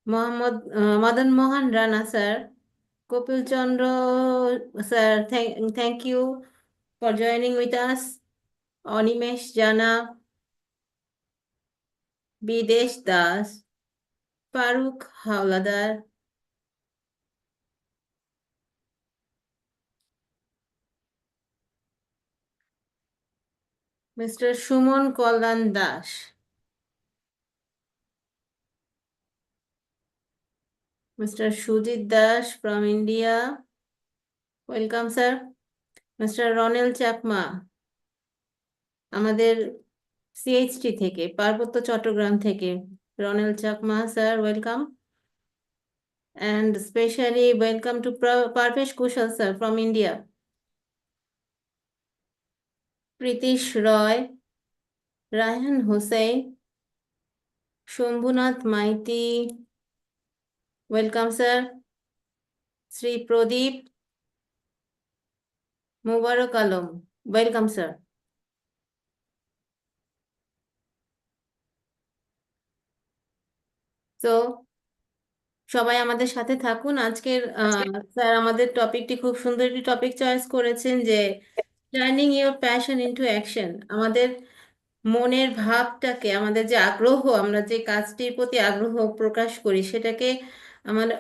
Madan Mohan Rana, sir. Kopil Chandra, sir. Thank you for joining with us. Animesh Jana, Bidesh Das, Farooq Hawladar, Mr. Shumon Kollan Das, Mr. Shujit Das from India. Welcome, sir. Mr. Ronel Chakma, আমাদের CHT থেকে, পার্বত্য চট্টগ্রাম থেকে। Ronel Chakma, sir, welcome. And especially welcome to Parvesh Kaushal, sir, from India. Pritish Roy, Ryan Hussain, Shambhunath Maiti, welcome, sir. Sri Pradeep Mubarak Alam, welcome, sir. So, সবাই আমাদের সাথে থাকুন। আজকের sir আমাদের টপিকটি খুব সুন্দর একটি টপিক চয়েস করেছেন, যে turning your passion into action. আমাদের মনের ভাবটাকে, আমাদের যে আগ্রহ, আমরা যে কাজটির প্রতি আগ্রহ প্রকাশ করি, সেটাকে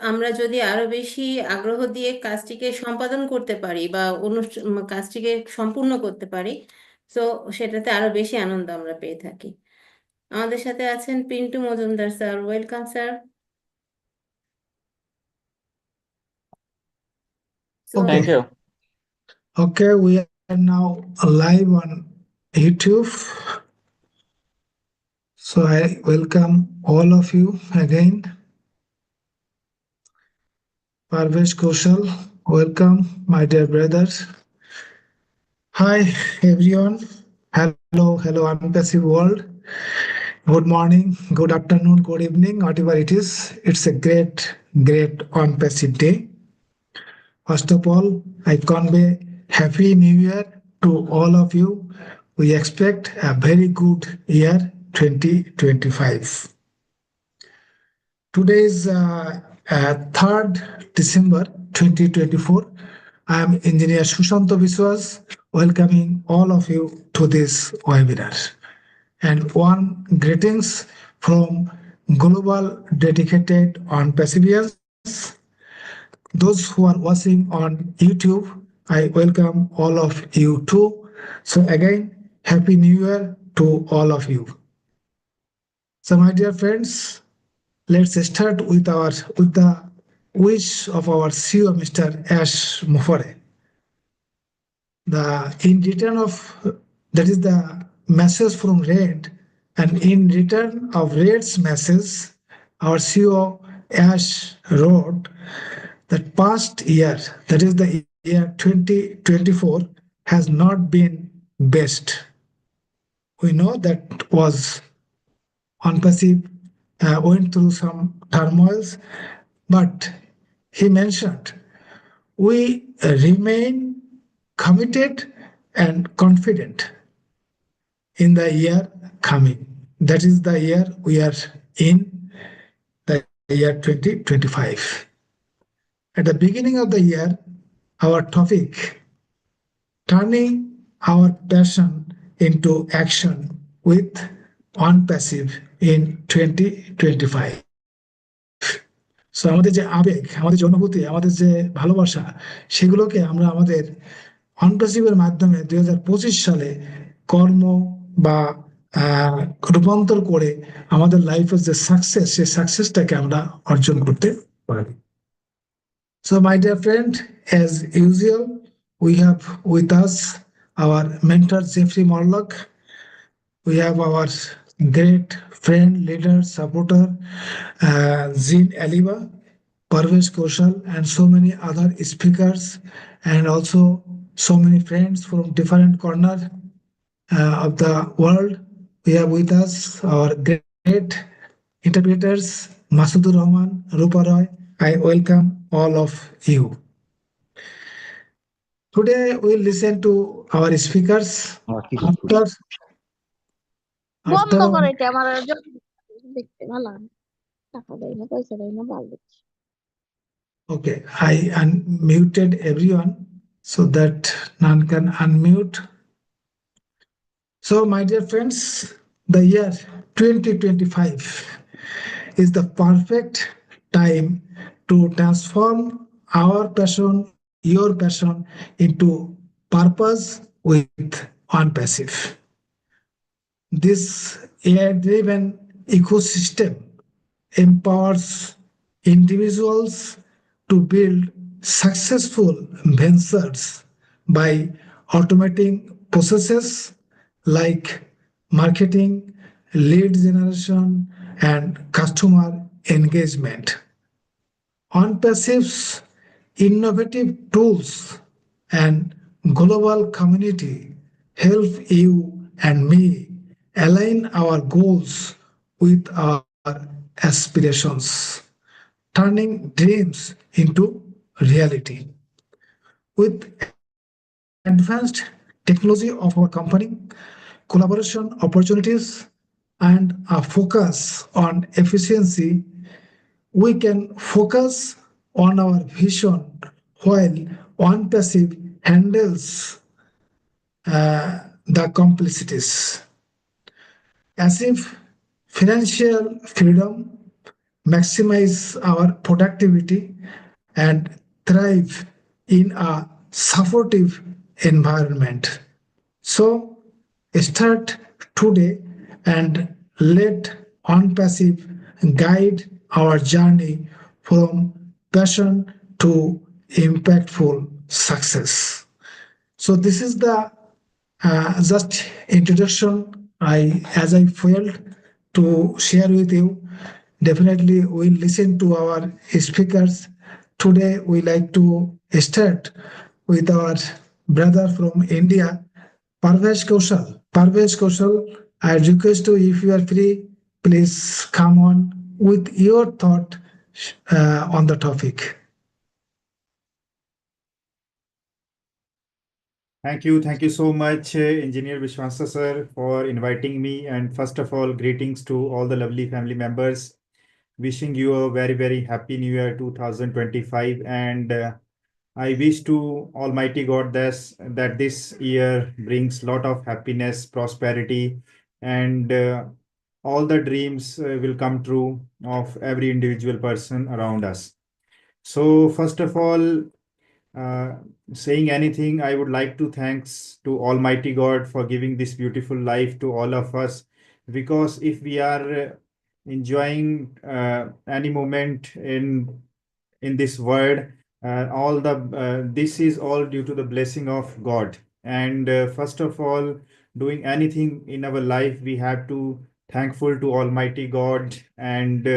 আমরা যদি আরো বেশি আগ্রহ দিয়ে কাজটিকে সম্পাদন করতে পারি বা কাজটিকে সম্পূর্ণ করতে পারি, তো সেটাতে আরো বেশি আনন্দ আমরা পেয়ে থাকি। আমাদের সাথে আছেন Pintu Majumdar, sir, welcome, sir. Thank you. Okay, we are now live on YouTube. So I welcome all of you again. Parvesh Kaushal, welcome, my dear brothers. Hi, everyone. Hello, ONPASSIVE world. Good morning, good afternoon, good evening, whatever it is. It's a great ONPASSIVE day. First of all, I convey Happy New Year to all of you. We expect a very good year 2025. Today is 3rd December 2024. I am Engineer Shushanto Biswas, welcoming all of you to this webinar. And one greetings from Global Dedicated ONPASSIVIANS. Those who are watching on YouTube, I welcome all of you too. So again, Happy New Year to all of you. So my dear friends, let's start with the wish of our CEO, Mr. Ash Mufare. In return of that is the message from Red, and in return of Red's message, our CEO Ash wrote that past year, that is the year 2024, has not been best. We know that was ONPASSIVE went through some turmoils, but he mentioned we remain committed and confident in the year coming. That is the year we are in, the year 2025. At the beginning of the year, our topic, turning our passion into action with ONPASSIVE in 2025. So আমাদের যে আবেগ, আমাদের যে অনুভূতি, আমাদের যে ভালোবাসা, সেগুলোকে আমরা আমাদের ONPASSIVEর মাধ্যমে 2025 সালে কর্ম বা রূপান্তর করে আমাদের লাইফের যে সাকসেস, সেই সাকসেসটাকে আমরা অর্জন করতে পারি। So my dear friend, as usual, we have with us our mentor Jeffrey Morlock. We have our great friend, leader, supporter, Zen Alleva, Parvesh Kaushal, and so many other speakers, and also so many friends from different corners of the world. We have with us our great interpreters, Masudur Rahman, Rupa Roy. I welcome all of you. Today we'll listen to our speakers. After টাকা দেয় না, পয়সা দেয় না, বাল দিচ্ছে। Okay, I unmuted everyone so that none can unmute. So, my dear friends, the year 2025 is the perfect time to transform our passion, your passion, into purpose with ONPASSIVE. This AI-driven ecosystem empowers individuals to build successful ventures by automating processes like marketing, lead generation, and customer engagement. OnPassive's innovative tools and global community help you and me align our goals with our aspirations, turning dreams into reality. With advanced technology of our company, collaboration opportunities, and a focus on efficiency, we can focus on our vision while one passive handles the complexities. As if financial freedom, maximize our productivity, and thrive in a supportive environment. So start today and let OnPassive guide our journey from passion to impactful success. So this is the just introduction as I failed to share with you. Definitely we'll listen to our speakers. Today we like to start with our brother from India, Parvesh Kaushal. Parvesh Kaushal, I request you if you are free, please come on with your thought on the topic. Thank you so much, Engineer Vishwasa sir, for inviting me. And first of all, greetings to all the lovely family members. Wishing you a very, very happy New Year 2025. And I wish to Almighty God that this year brings lot of happiness, prosperity, and all the dreams will come true of every individual person around us. So first of all, uh, saying anything, I would like to thanks to Almighty God for giving this beautiful life to all of us. Because if we are enjoying any moment in this world, all the this is all due to the blessing of God. And first of all, doing anything in our life, we have to thankful to Almighty God and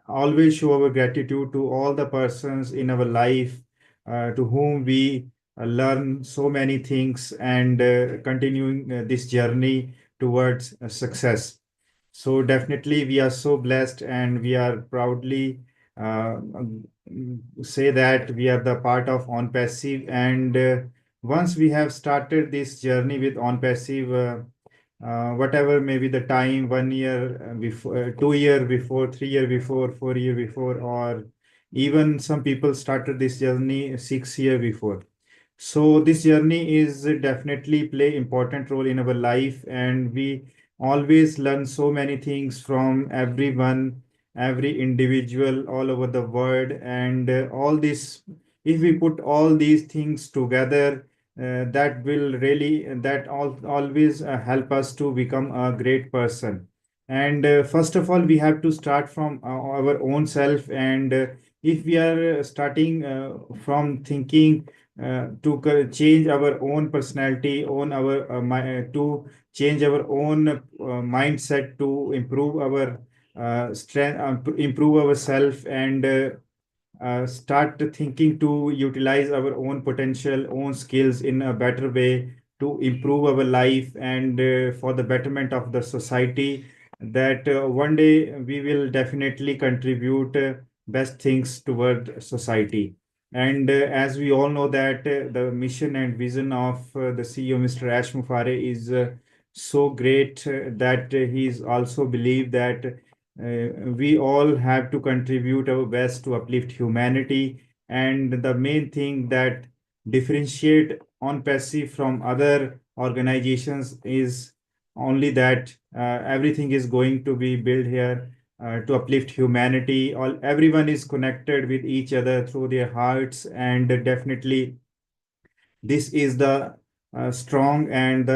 always show our gratitude to all the persons in our life to whom we learn so many things and continuing this journey towards success. So definitely we are so blessed and we are proudly say that we are the part of OnPassive. And once we have started this journey with OnPassive, whatever may be the time, 1 year before, 2 year before, 3 year before, 4 year before, or even some people started this journey 6 year before. So this journey is definitely play important role in our life, and we always learn so many things from everyone, every individual all over the world. And all this, if we put all these things together, that will really always help us to become a great person. And first of all, we have to start from our own self. And if we are starting from thinking change our own personality, to change our own mindset, to improve our strength, improve ourselves, and start thinking to utilize our own potential, own skills in a better way to improve our life and for the betterment of the society, that one day we will definitely contribute best things toward society. And as we all know that the mission and vision of the CEO, Mr. Ash Mufare, is so great that he's also believed that we all have to contribute our best to uplift humanity. And the main thing that differentiate ONPASSIVE from other organizations is only that everything is going to be built here to uplift humanity. Everyone is connected with each other through their hearts, and definitely this is the strong and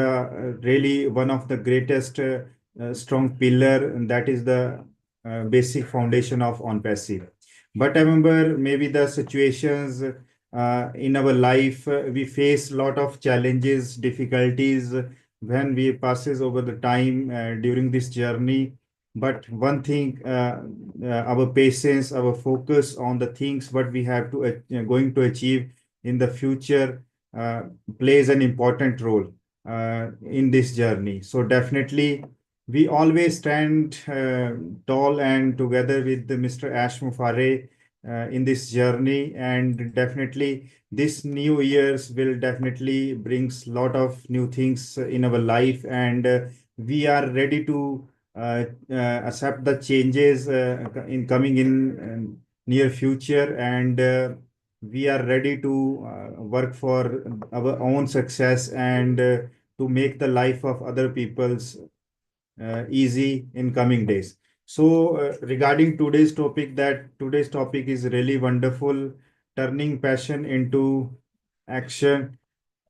really one of the greatest strong pillar, and that is the basic foundation of ONPASSIVE. But I remember maybe the situations in our life, we face a lot of challenges, difficulties when we passes over the time during this journey. But one thing, our patience, our focus on the things what we have to going to achieve in the future uh, plays an important role in this journey. So definitely, we always stand tall and together with the Mr. Ash Mufare in this journey, and definitely this new years will definitely brings lot of new things in our life, and we are ready to accept the changes in coming in near future, and we are ready to work for our own success, and to make the life of other people's easy in coming days. So regarding today's topic is really wonderful, turning passion into action,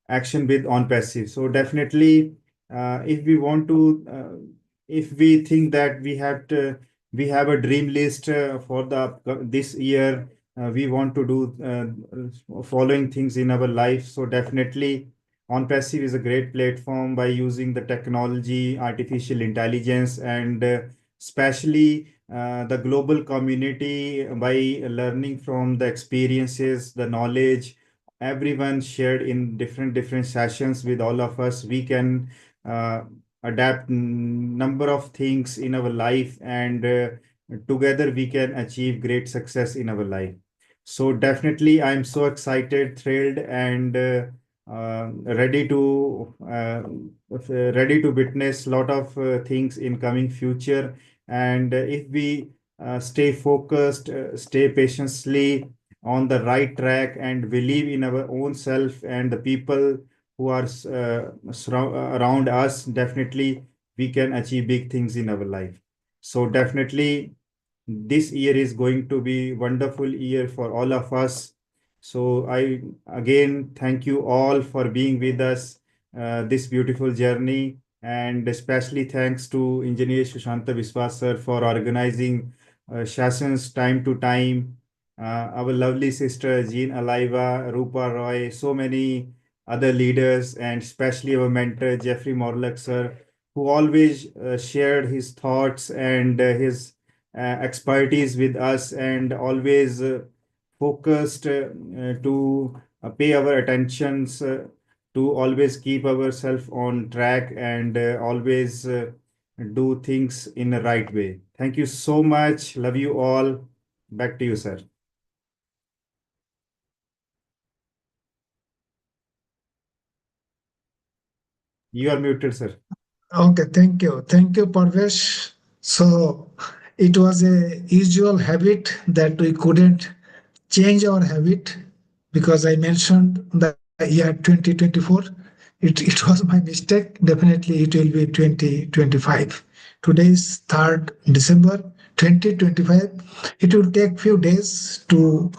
action with ONPASSIVE. So definitely, if we want to, if we think that we have a dream list for this year, we want to do following things in our life. So definitely, ONPASSIVE is a great platform by using the technology, artificial intelligence, and especially the global community by learning from the experiences, the knowledge everyone shared in different sessions with all of us. We can uh, adapt number of things in our life, and together we can achieve great success in our life. So definitely I'm so excited, thrilled, and ready to witness lot of things in coming future. And if we stay focused, stay patiently on the right track, and believe in our own self and the people who are around us, definitely we can achieve big things in our life. So definitely this year is going to be wonderful year for all of us. So I again thank you all for being with us this beautiful journey, and especially thanks to Engineer Sushanta Viswas sir for organizing sessions time to time. Our lovely sister Zen Alleva, Rupa Roy, so many other leaders, and especially our mentor Jeffrey Morlock sir, who always shared his thoughts and his expertise with us, and always focused to pay our attentions to always keep ourselves on track, and always do things in the right way. Thank you so much. Love you all. Back to you, sir. You are muted, sir. Okay, thank you, Parvesh. So it was a usual habit that we couldn't change our habit, because I mentioned the year 2024. It was my mistake. Definitely, it will be 2025. Today is 3rd December 2025. It will take few days to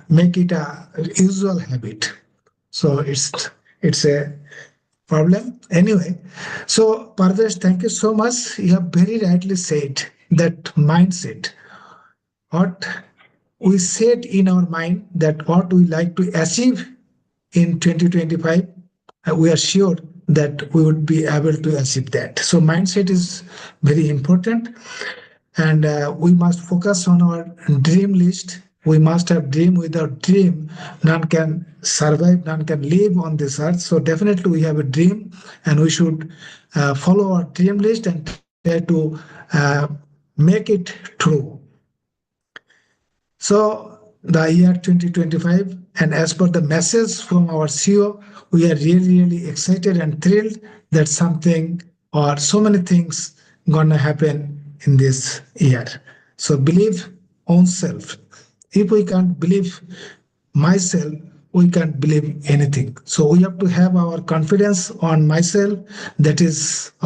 make it a usual habit. So it's a problem. Anyway, so Parvesh, thank you so much. You have very rightly said that mindset, what we set in our mind, that what we like to achieve in 2025, we are sure that we would be able to achieve that. So mindset is very important, and we must focus on our dream list. We must have dream. Without dream, none can survive, none can live on this earth. So definitely we have a dream, and we should follow our dream list and try to make it true. So the year 2025, and as per the message from our CEO, we are really excited and thrilled that something or so many things gonna happen in this year. So believe on self. If we can't believe myself, we can't believe anything. So we have to have our confidence on myself. That is,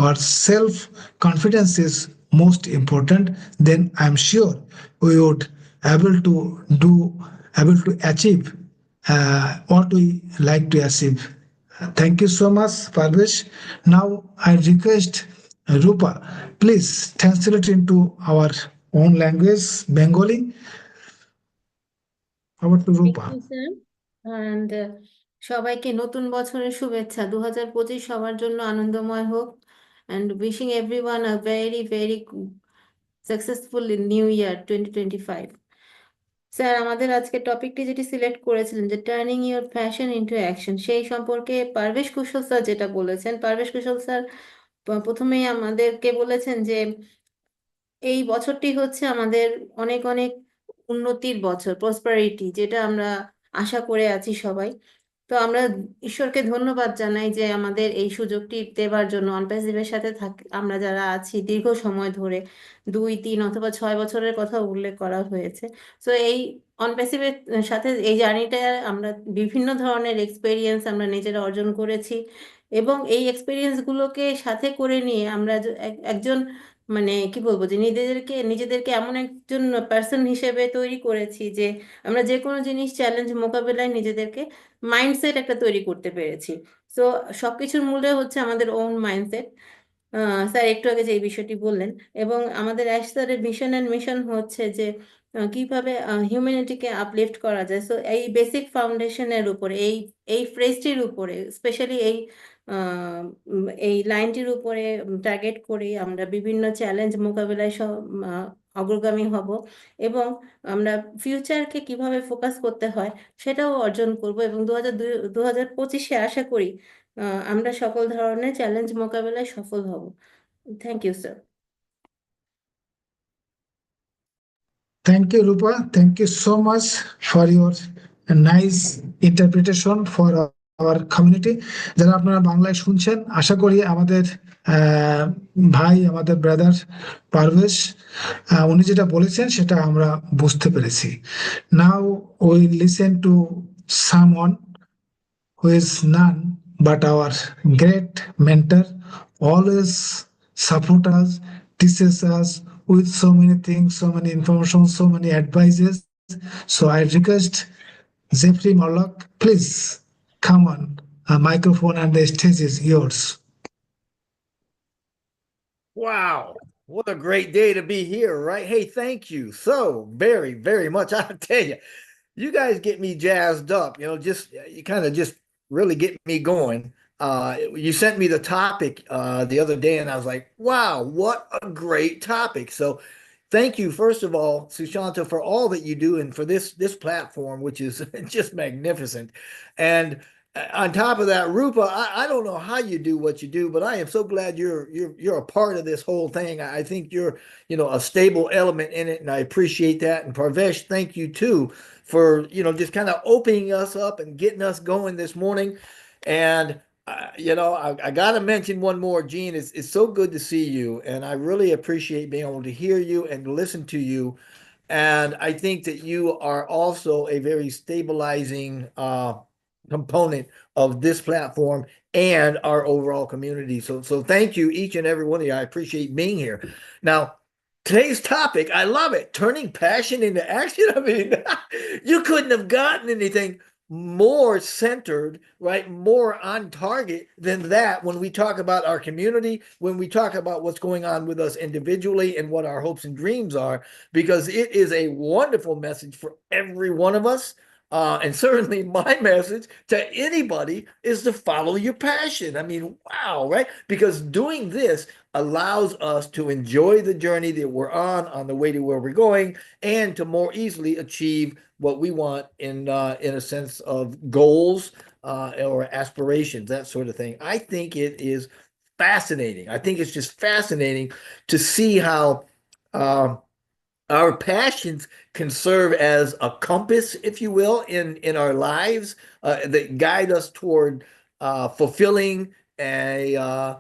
our self confidence is most important. Then I'm sure we would able to achieve what we like to achieve. Thank you so much, Parvesh. Now I request Rupa, please translate into our own language, Bengali. Over to thank Rupa. You sir. And সবাইকে নতুন বছরের শুভেচ্ছা। 2025 সবার জন্য আনন্দময় হোক। And wishing everyone a very very successful new year 2025। Sir, আমাদের আজকে টপিকটি যেটি সিলেক্ট করেছিলেন যে turning your passion into action, সেই সম্পর্কে পারভেশ কুশল স্যার যেটা বলেছেন, পারভেশ কুশল স্যার প্রথমেই আমাদেরকে বলেছেন যে এই বছরটি হচ্ছে আমাদের অনেক অনেক উন্নতির বছর, প্রসপারিটি, যেটা আমরা আশা করে আছি সবাই। তো আমরা ঈশ্বরকে ধন্যবাদ জানাই যে আমাদের এই সুযোগটি দেওয়ার জন্য। অনপ্যাসিভের সাথে আমরা যারা আছি দীর্ঘ সময় ধরে, 2, 3 অথবা 6 বছরের কথা উল্লেখ করা হয়েছে। তো এই অনপ্যাসিভের সাথে এই জার্নিটা আমরা বিভিন্ন ধরনের এক্সপেরিয়েন্স আমরা নিজেরা অর্জন করেছি, এবং এই এক্সপেরিয়েন্সগুলোকে সাথে করে নিয়ে আমরা একজন, মানে কি বলবো, যে নিজেদেরকে এমন একজন পার্সন হিসেবে তৈরি করেছি যে আমরা যে কোনো জিনিস চ্যালেঞ্জ মোকাবেলায় নিজেদেরকে মাইন্ডসেট একটা তৈরি করতে পেরেছি। সো সবকিছুর মূলে হচ্ছে আমাদের ওন মাইন্ডসেট। স্যার একটু আগে যে এই বিষয়টি বললেন, এবং আমাদের অ্যাশ স্যারের ভিশন অ্যান্ড মিশন হচ্ছে যে কিভাবে হিউম্যানিটিকে আপলিফট করা যায়। সো এই বেসিক ফাউন্ডেশনের উপরে, এই ফ্রেজটির উপরে, স্পেশালি এই লাইনটির উপরে টার্গেট করে আমরা বিভিন্ন চ্যালেঞ্জ মোকাবেলায় অগ্রগামী হব, এবং আমরা ফিউচারকে কিভাবে ফোকাস করতে হয় সেটাও অর্জন করব, এবং 2025-এ আশা করি আমরা সকল ধরনের চ্যালেঞ্জ মোকাবেলায় সফল হব। Thank you sir. Thank you, Rupa. Thank you so much for your nice interpretation for our community. যারা আপনারা বাংলায় শুনছেন, আশা করি আমাদের ভাই, আমাদের ব্রাদার পারভেশ, উনি যেটা বলেছেন সেটা আমরা বুঝতে পেরেছি। Now we listen to someone who is none but our great mentor, always support us, teaches us with so many things, so many information, so many advices. So I request Jeffrey Morlock, please come on, a microphone and the stage is yours. Wow, what a great day to be here, right? Hey, thank you so very, very much. I tell you, you guys get me jazzed up, just you kind of just really get me going. You sent me the topic the other day, and I was like, wow, what a great topic. So thank you, first of all, Sushanta, for all that you do and for this platform, which is just magnificent. And on top of that, Rupa, I don't know how you do what you do, but I am so glad you're a part of this whole thing. I think you're a stable element in it, and I appreciate that. And Parvesh, thank you too for just kind of opening us up and getting us going this morning. And I got to mention one more, Gene. It's so good to see you, and I really appreciate being able to hear you and listen to you. And I think that you are also a very stabilizing component of this platform and our overall community. So thank you, each and every one of you. I appreciate being here. Now, today's topic, I love it. Turning passion into action. I mean, you couldn't have gotten anything more centered, right? More on target than that when we talk about our community, when we talk about what's going on with us individually and what our hopes and dreams are, because it is a wonderful message for every one of us. And certainly my message to anybody is to follow your passion. I mean, wow, right? Because doing this allows us to enjoy the journey that we're on the way to where we're going, and to more easily achieve what we want in a sense of goals or aspirations, that sort of thing. I think it is fascinating. I think it's just fascinating to see how our passions can serve as a compass, if you will, in our lives that guide us toward fulfilling a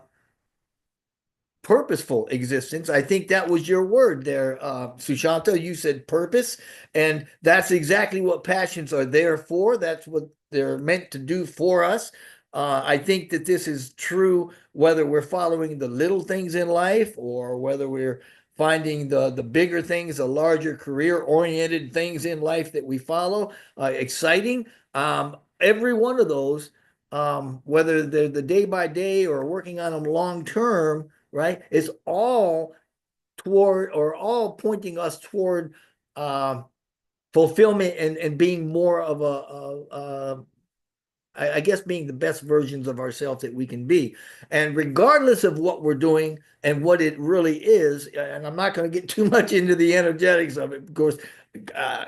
purposeful existence. I think that was your word there, Sushanta. You said purpose, and that's exactly what passions are there for. That's what they're meant to do for us. I think that this is true whether we're following the little things in life or whether we're finding the bigger things, the larger career-oriented things in life that we follow, exciting. Every one of those, whether they're the day by day or working on them long term, right, is all toward or all pointing us toward fulfillment and being more of I guess being the best versions of ourselves that we can be. And regardless of what we're doing and what it really is, and I'm not going to get too much into the energetics of it, of course, uh,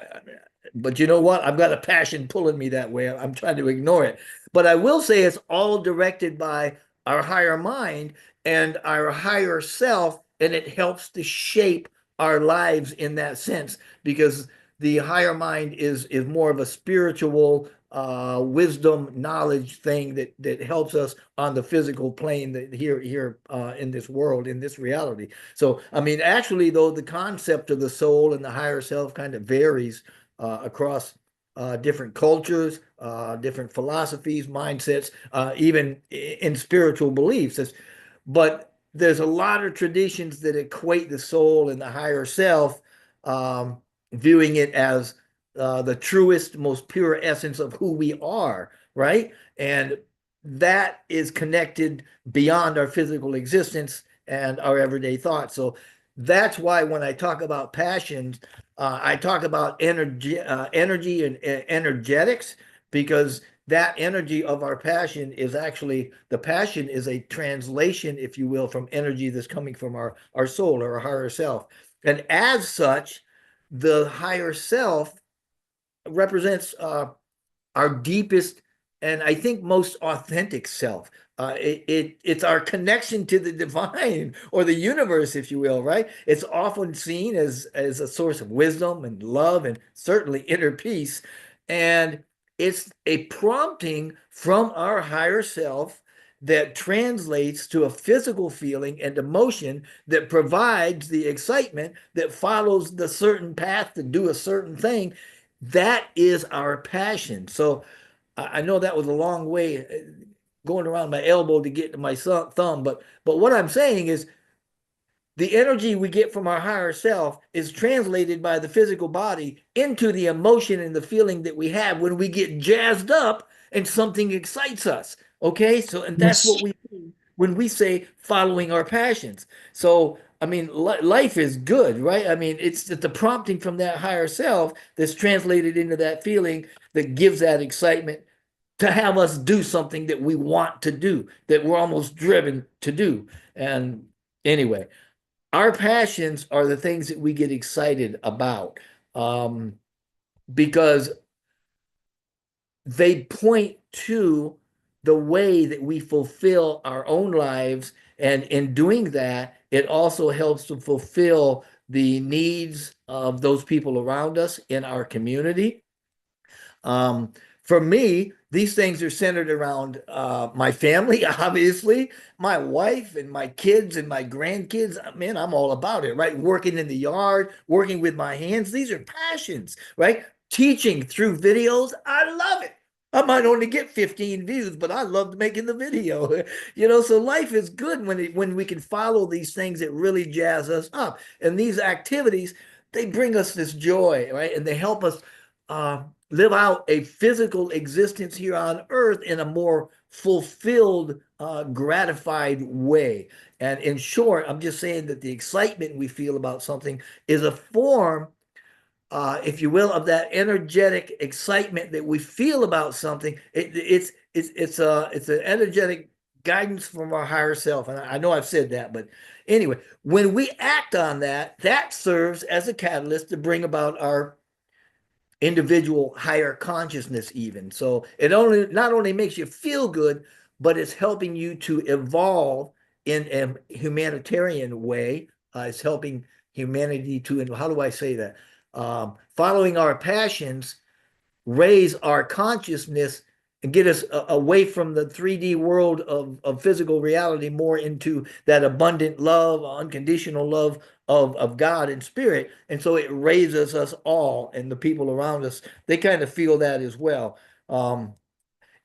but you know what? I've got a passion pulling me that way. I'm trying to ignore it. But I will say it's all directed by our higher mind and our higher self, and it helps to shape our lives in that sense because the higher mind is more of a spiritual wisdom, knowledge thing that helps us on the physical plane that here in this world, in this reality. So, I mean, actually, though, the concept of the soul and the higher self kind of varies across different cultures, different philosophies, mindsets, even in spiritual beliefs. But there's a lot of traditions that equate the soul and the higher self, viewing it as the truest, most pure essence of who we are, right? And that is connected beyond our physical existence and our everyday thoughts. So that's why when I talk about passions, I talk about energy and energetics, because that energy of our passion is actually, the passion is a translation, if you will, from energy that's coming from our soul or our higher self. And as such, the higher self represents our deepest and I think most authentic self. It's our connection to the divine or the universe, if you will, right? It's often seen as a source of wisdom and love and certainly inner peace. And it's a prompting from our higher self that translates to a physical feeling and emotion that provides the excitement that follows the certain path to do a certain thing. That is our passion. So I know that was a long way going around my elbow to get to my thumb, but what I'm saying is the energy we get from our higher self is translated by the physical body into the emotion and the feeling that we have when we get jazzed up and something excites us. Okay, so and that's Yes. what we mean when we say following our passions. So I mean, life is good, right? I mean, it's the prompting from that higher self that's translated into that feeling that gives that excitement to have us do something that we want to do, that we're almost driven to do. And anyway, our passions are the things that we get excited about, because they point to the way that we fulfill our own lives. And in doing that, it also helps to fulfill the needs of those people around us in our community. For me, these things are centered around my family, obviously, my wife and my kids and my grandkids. Man, I'm all about it, right? Working in the yard, working with my hands. These are passions, right? Teaching through videos. I love it. I might only get 15 views, but I loved making the video. So life is good when we can follow these things that really jazz us up. And these activities, they bring us this joy, right? And they help us live out a physical existence here on earth in a more fulfilled, gratified way. And in short, I'm just saying that the excitement we feel about something is a form, if you will, of that energetic excitement that we feel about something. It's an energetic guidance from our higher self. And I know I've said that, but anyway, when we act on that, that serves as a catalyst to bring about our individual higher consciousness even. So it not only makes you feel good, but it's helping you to evolve in a humanitarian way. It's helping humanity to, and how do I say that? Following our passions raise our consciousness get us away from the 3D world of physical reality, more into that abundant love, unconditional love of God and spirit. And so it raises us all, and the people around us, they kind of feel that as well.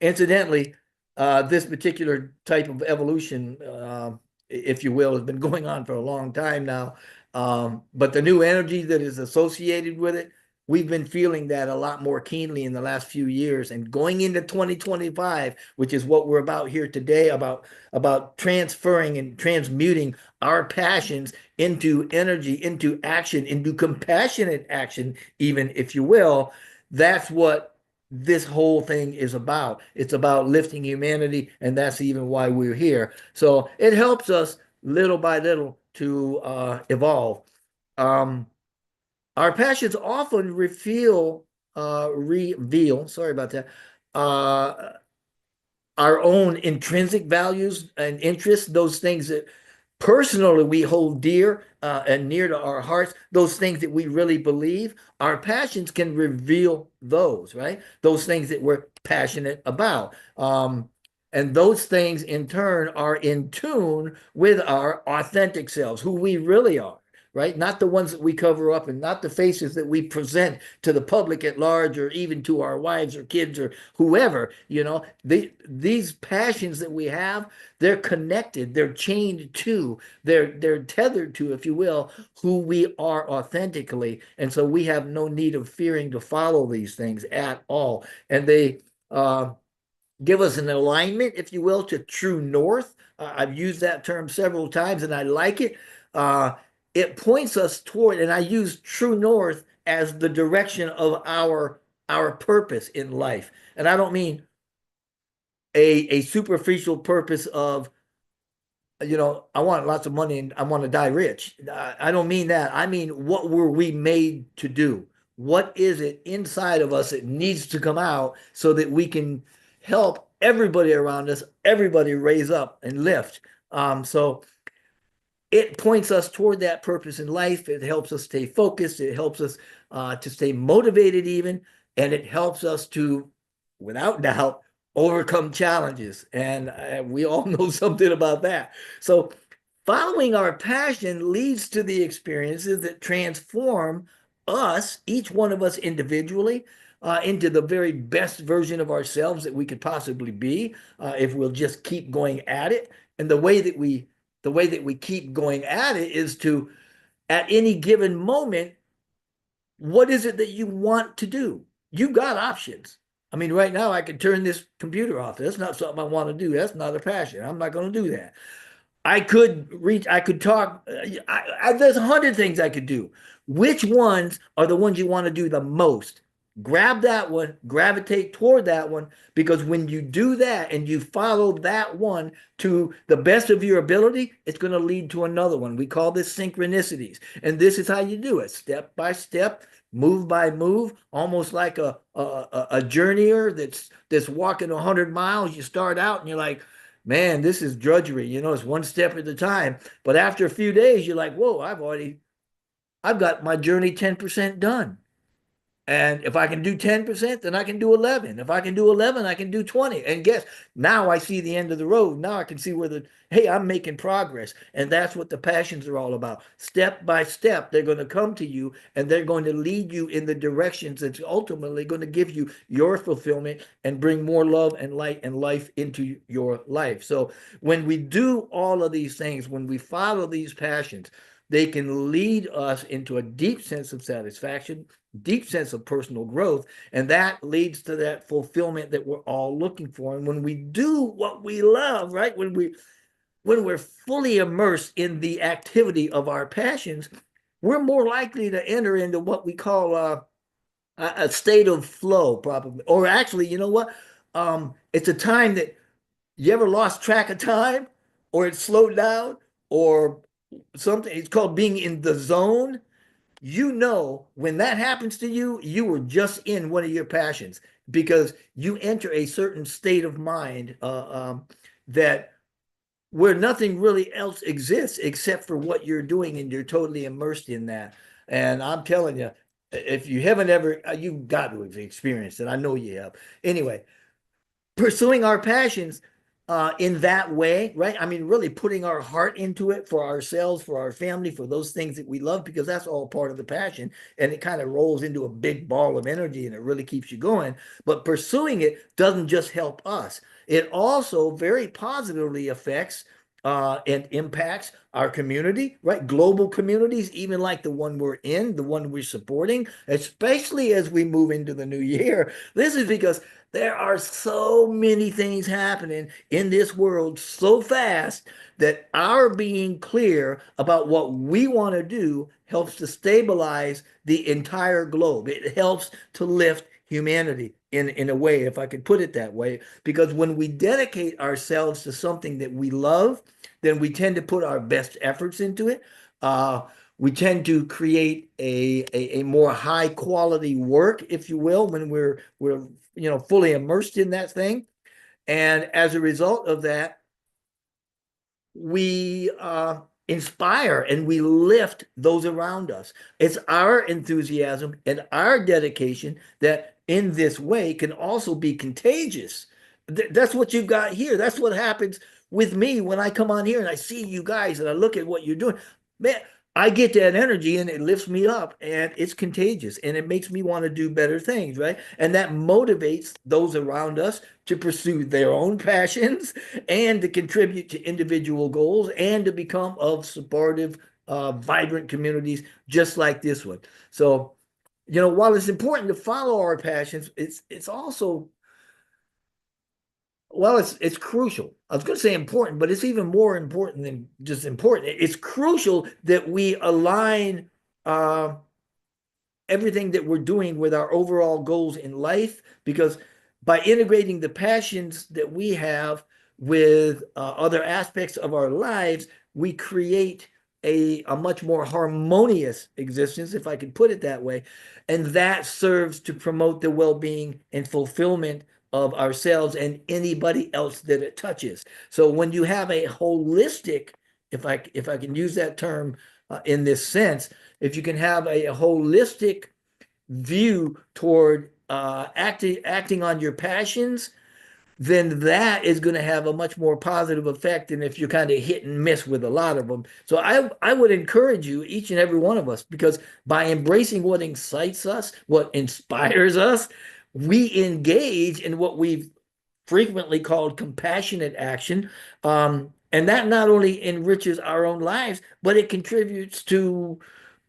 Incidentally, this particular type of evolution, if you will, has been going on for a long time now. But the new energy that is associated with it, we've been feeling that a lot more keenly in the last few years. And going into 2025, which is what we're about here today, about transferring and transmuting our passions into energy, into action, into compassionate action, even, if you will. That's what this whole thing is about. It's about lifting humanity, and that's even why we're here. So it helps us little by little to evolve. Our passions often reveal, sorry about that, our own intrinsic values and interests, those things that personally we hold dear and near to our hearts, those things that we really believe. Our passions can reveal those, right? Those things that we're passionate about. And those things in turn are in tune with our authentic selves, who we really are, right? Not the ones that we cover up, and not the faces that we present to the public at large, or even to our wives or kids or whoever. These passions that we have, they're connected, they're chained to, they're tethered to, if you will, who we are authentically. And so we have no need of fearing to follow these things at all. And they give us an alignment, if you will, to true north. I've used that term several times, and I like it. It points us toward, and I use true north as the direction of our purpose in life. And I don't mean a superficial purpose of, I want lots of money and I want to die rich. I don't mean that. I mean, what were we made to do? What is it inside of us that needs to come out so that we can help everybody around us, everybody raise up and lift? So it points us toward that purpose in life. It helps us stay focused. It helps us to stay motivated even. And it helps us to, without doubt, overcome challenges. And we all know something about that. So following our passion leads to the experiences that transform us, each one of us individually, into the very best version of ourselves that we could possibly be, if we'll just keep going at it. And the way that we keep going at it is to, at any given moment, what is it that you want to do? You've got options. I mean, right now I could turn this computer off. That's not something I want to do. That's not a passion. I'm not going to do that. I could talk. There's 100 things I could do. Which ones are the ones you want to do the most? Grab that one, gravitate toward that one, because when you do that and you follow that one to the best of your ability, it's going to lead to another one. We call this synchronicities. And this is how you do it, step by step, move by move, almost like a journeyer that's walking 100 miles. You start out and you're like, man, this is drudgery. It's one step at a time. But after a few days, you're like, whoa, I've got my journey 10% done. And if I can do 10%, then I can do 11. If I can do 11, I can do 20. And guess, now I see the end of the road. Now I can see hey, I'm making progress. And that's what the passions are all about. Step by step, they're going to come to you, and they're going to lead you in the directions that's ultimately going to give you your fulfillment and bring more love and light and life into your life. So when we do all of these things, when we follow these passions, they can lead us into a deep sense of satisfaction, deep sense of personal growth, and that leads to that fulfillment that we're all looking for. And when we do what we love, right, when we're fully immersed in the activity of our passions, we're more likely to enter into what we call a state of flow, probably. Or actually, you know what? It's a time that you ever lost track of time, or it slowed down, or something. It's called being in the zone. When that happens to you, you were just in one of your passions, because you enter a certain state of mind that where nothing really else exists except for what you're doing, and you're totally immersed in that. And I'm telling you, if you haven't ever, you've got to have experienced it. I know you have. Anyway, pursuing our passions in that way, right? I mean, really putting our heart into it for ourselves, for our family, for those things that we love, because that's all part of the passion. And it kind of rolls into a big ball of energy and it really keeps you going. But pursuing it doesn't just help us, it also very positively affects and impacts our community, right? Global communities, even like the one we're in, the one we're supporting, especially as we move into the new year. This is because there are so many things happening in this world so fast that our being clear about what we want to do helps to stabilize the entire globe. It helps to lift humanity in a way, if I could put it that way, because when we dedicate ourselves to something that we love, then we tend to put our best efforts into it. We tend to create a more high quality work, if you will, when we're fully immersed in that thing. And as a result of that, we inspire and we lift those around us. It's our enthusiasm and our dedication that in this way can also be contagious. That's what you've got here. That's what happens with me when I come on here and I see you guys and I look at what you're doing. Man, I get that energy and it lifts me up and it's contagious and it makes me want to do better things, right? And that motivates those around us to pursue their own passions and to contribute to individual goals and to become of supportive, vibrant communities just like this one. So, while it's important to follow our passions, it's also, well, it's crucial. I was going to say important, but it's even more important than just important. It's crucial that we align everything that we're doing with our overall goals in life, because by integrating the passions that we have with other aspects of our lives, we create a much more harmonious existence, if I could put it that way. And that serves to promote the well-being and fulfillment of ourselves and anybody else that it touches. So when you have a holistic, if I can use that term in this sense, if you can have a holistic view toward acting on your passions, then that is going to have a much more positive effect than if you're kind of hit and miss with a lot of them. So I would encourage you, each and every one of us, because by embracing what excites us, what inspires us, we engage in what we've frequently called compassionate action. And that not only enriches our own lives, but it contributes to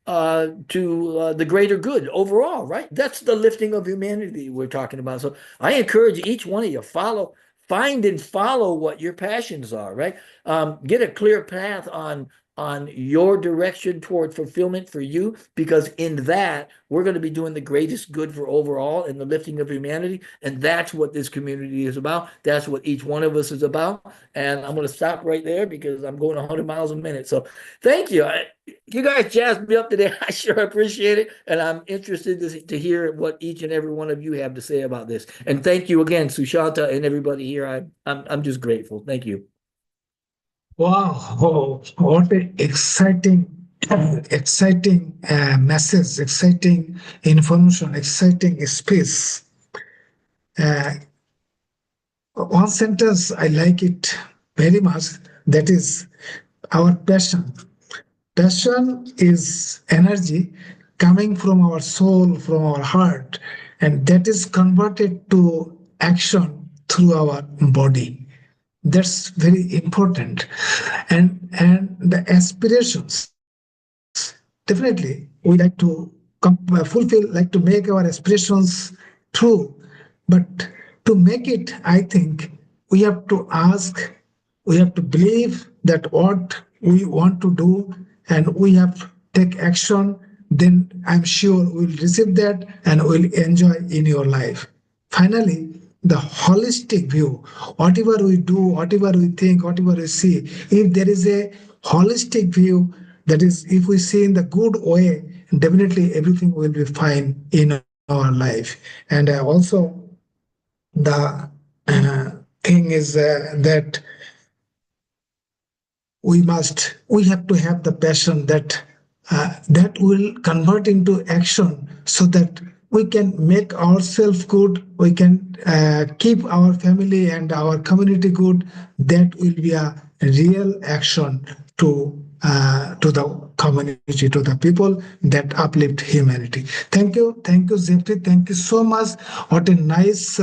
the greater good overall, right? That's the lifting of humanity we're talking about. So I encourage each one of you, find and follow what your passions are, right? Get a clear path on your direction toward fulfillment for you, because in that we're going to be doing the greatest good for overall and the lifting of humanity. And that's what this community is about. That's what each one of us is about. And I'm going to stop right there because I'm going 100 miles a minute. So thank you. You guys jazzed me up today. I sure appreciate it. And I'm interested to hear what each and every one of you have to say about this. And thank you again, Sushanta and everybody here. I'm just grateful. Thank you. Wow, oh, what an exciting message, exciting information, exciting space. One sentence, I like it very much. That is our passion. Passion is energy coming from our soul, from our heart, and that is converted to action through our body. That's very important. And the aspirations, definitely we like to fulfill, like to make our aspirations true. But to make it, I think we have to ask, we have to believe that what we want to do, and we have to take action. Then I'm sure we'll receive that and we'll enjoy in your life. Finally, the holistic view, whatever we do, whatever we think, whatever we see, if there is a holistic view, that is, if we see in the good way, definitely everything will be fine in our life. And also, the thing is that we have to have the passion that that will convert into action, so that we can make ourselves good, we can keep our family and our community good. That will be a real action to the community, to the people, that uplift humanity. Thank you, Zepti. Thank you so much. What a nice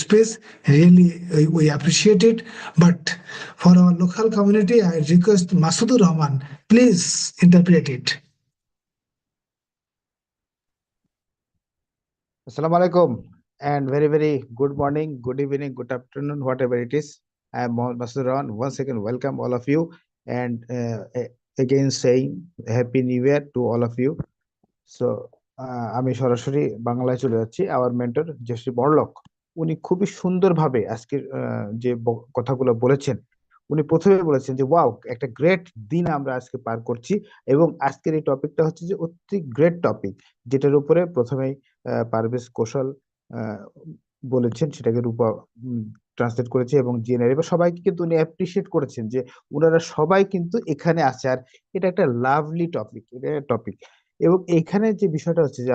space. Really, we appreciate it. But for our local community, I request Masudur Rahman, please interpret it. Assalamu alaikum and very good morning, good evening, good afternoon, whatever it is. I am Mohammed Masud Rahman. Once again, welcome all of you, and again saying Happy New Year to all of you. So আমি সরাসরি বাংলায় চলে যাচ্ছি। আমার mentor JC বড়লক উনি খুবই সুন্দরভাবে আজকের যে কথাগুলো বলেছেন, উনি প্রথমে বলেছেন যে ওয়াও, একটা গ্রেট দিন আমরা আজকে পার করছি, এবং আজকের এই টপিকটা হচ্ছে যে অতি গ্রেট টপিক, যেটার উপরে প্রথমেই পারভেজ কৌশল বলেছেন, সেটাকে রূপা ট্রান্সলেট করেছে, এবং জিএন আলেভা সবাইকে কিন্তু উনি অ্যাপ্রিসিয়েট করেছেন যে ওনারা সবাই কিন্তু এখানে আছে। আর এটা একটা লাভলি টপিক, এটা টপিক। এবং এখানে যে বিষয়টা হচ্ছে যে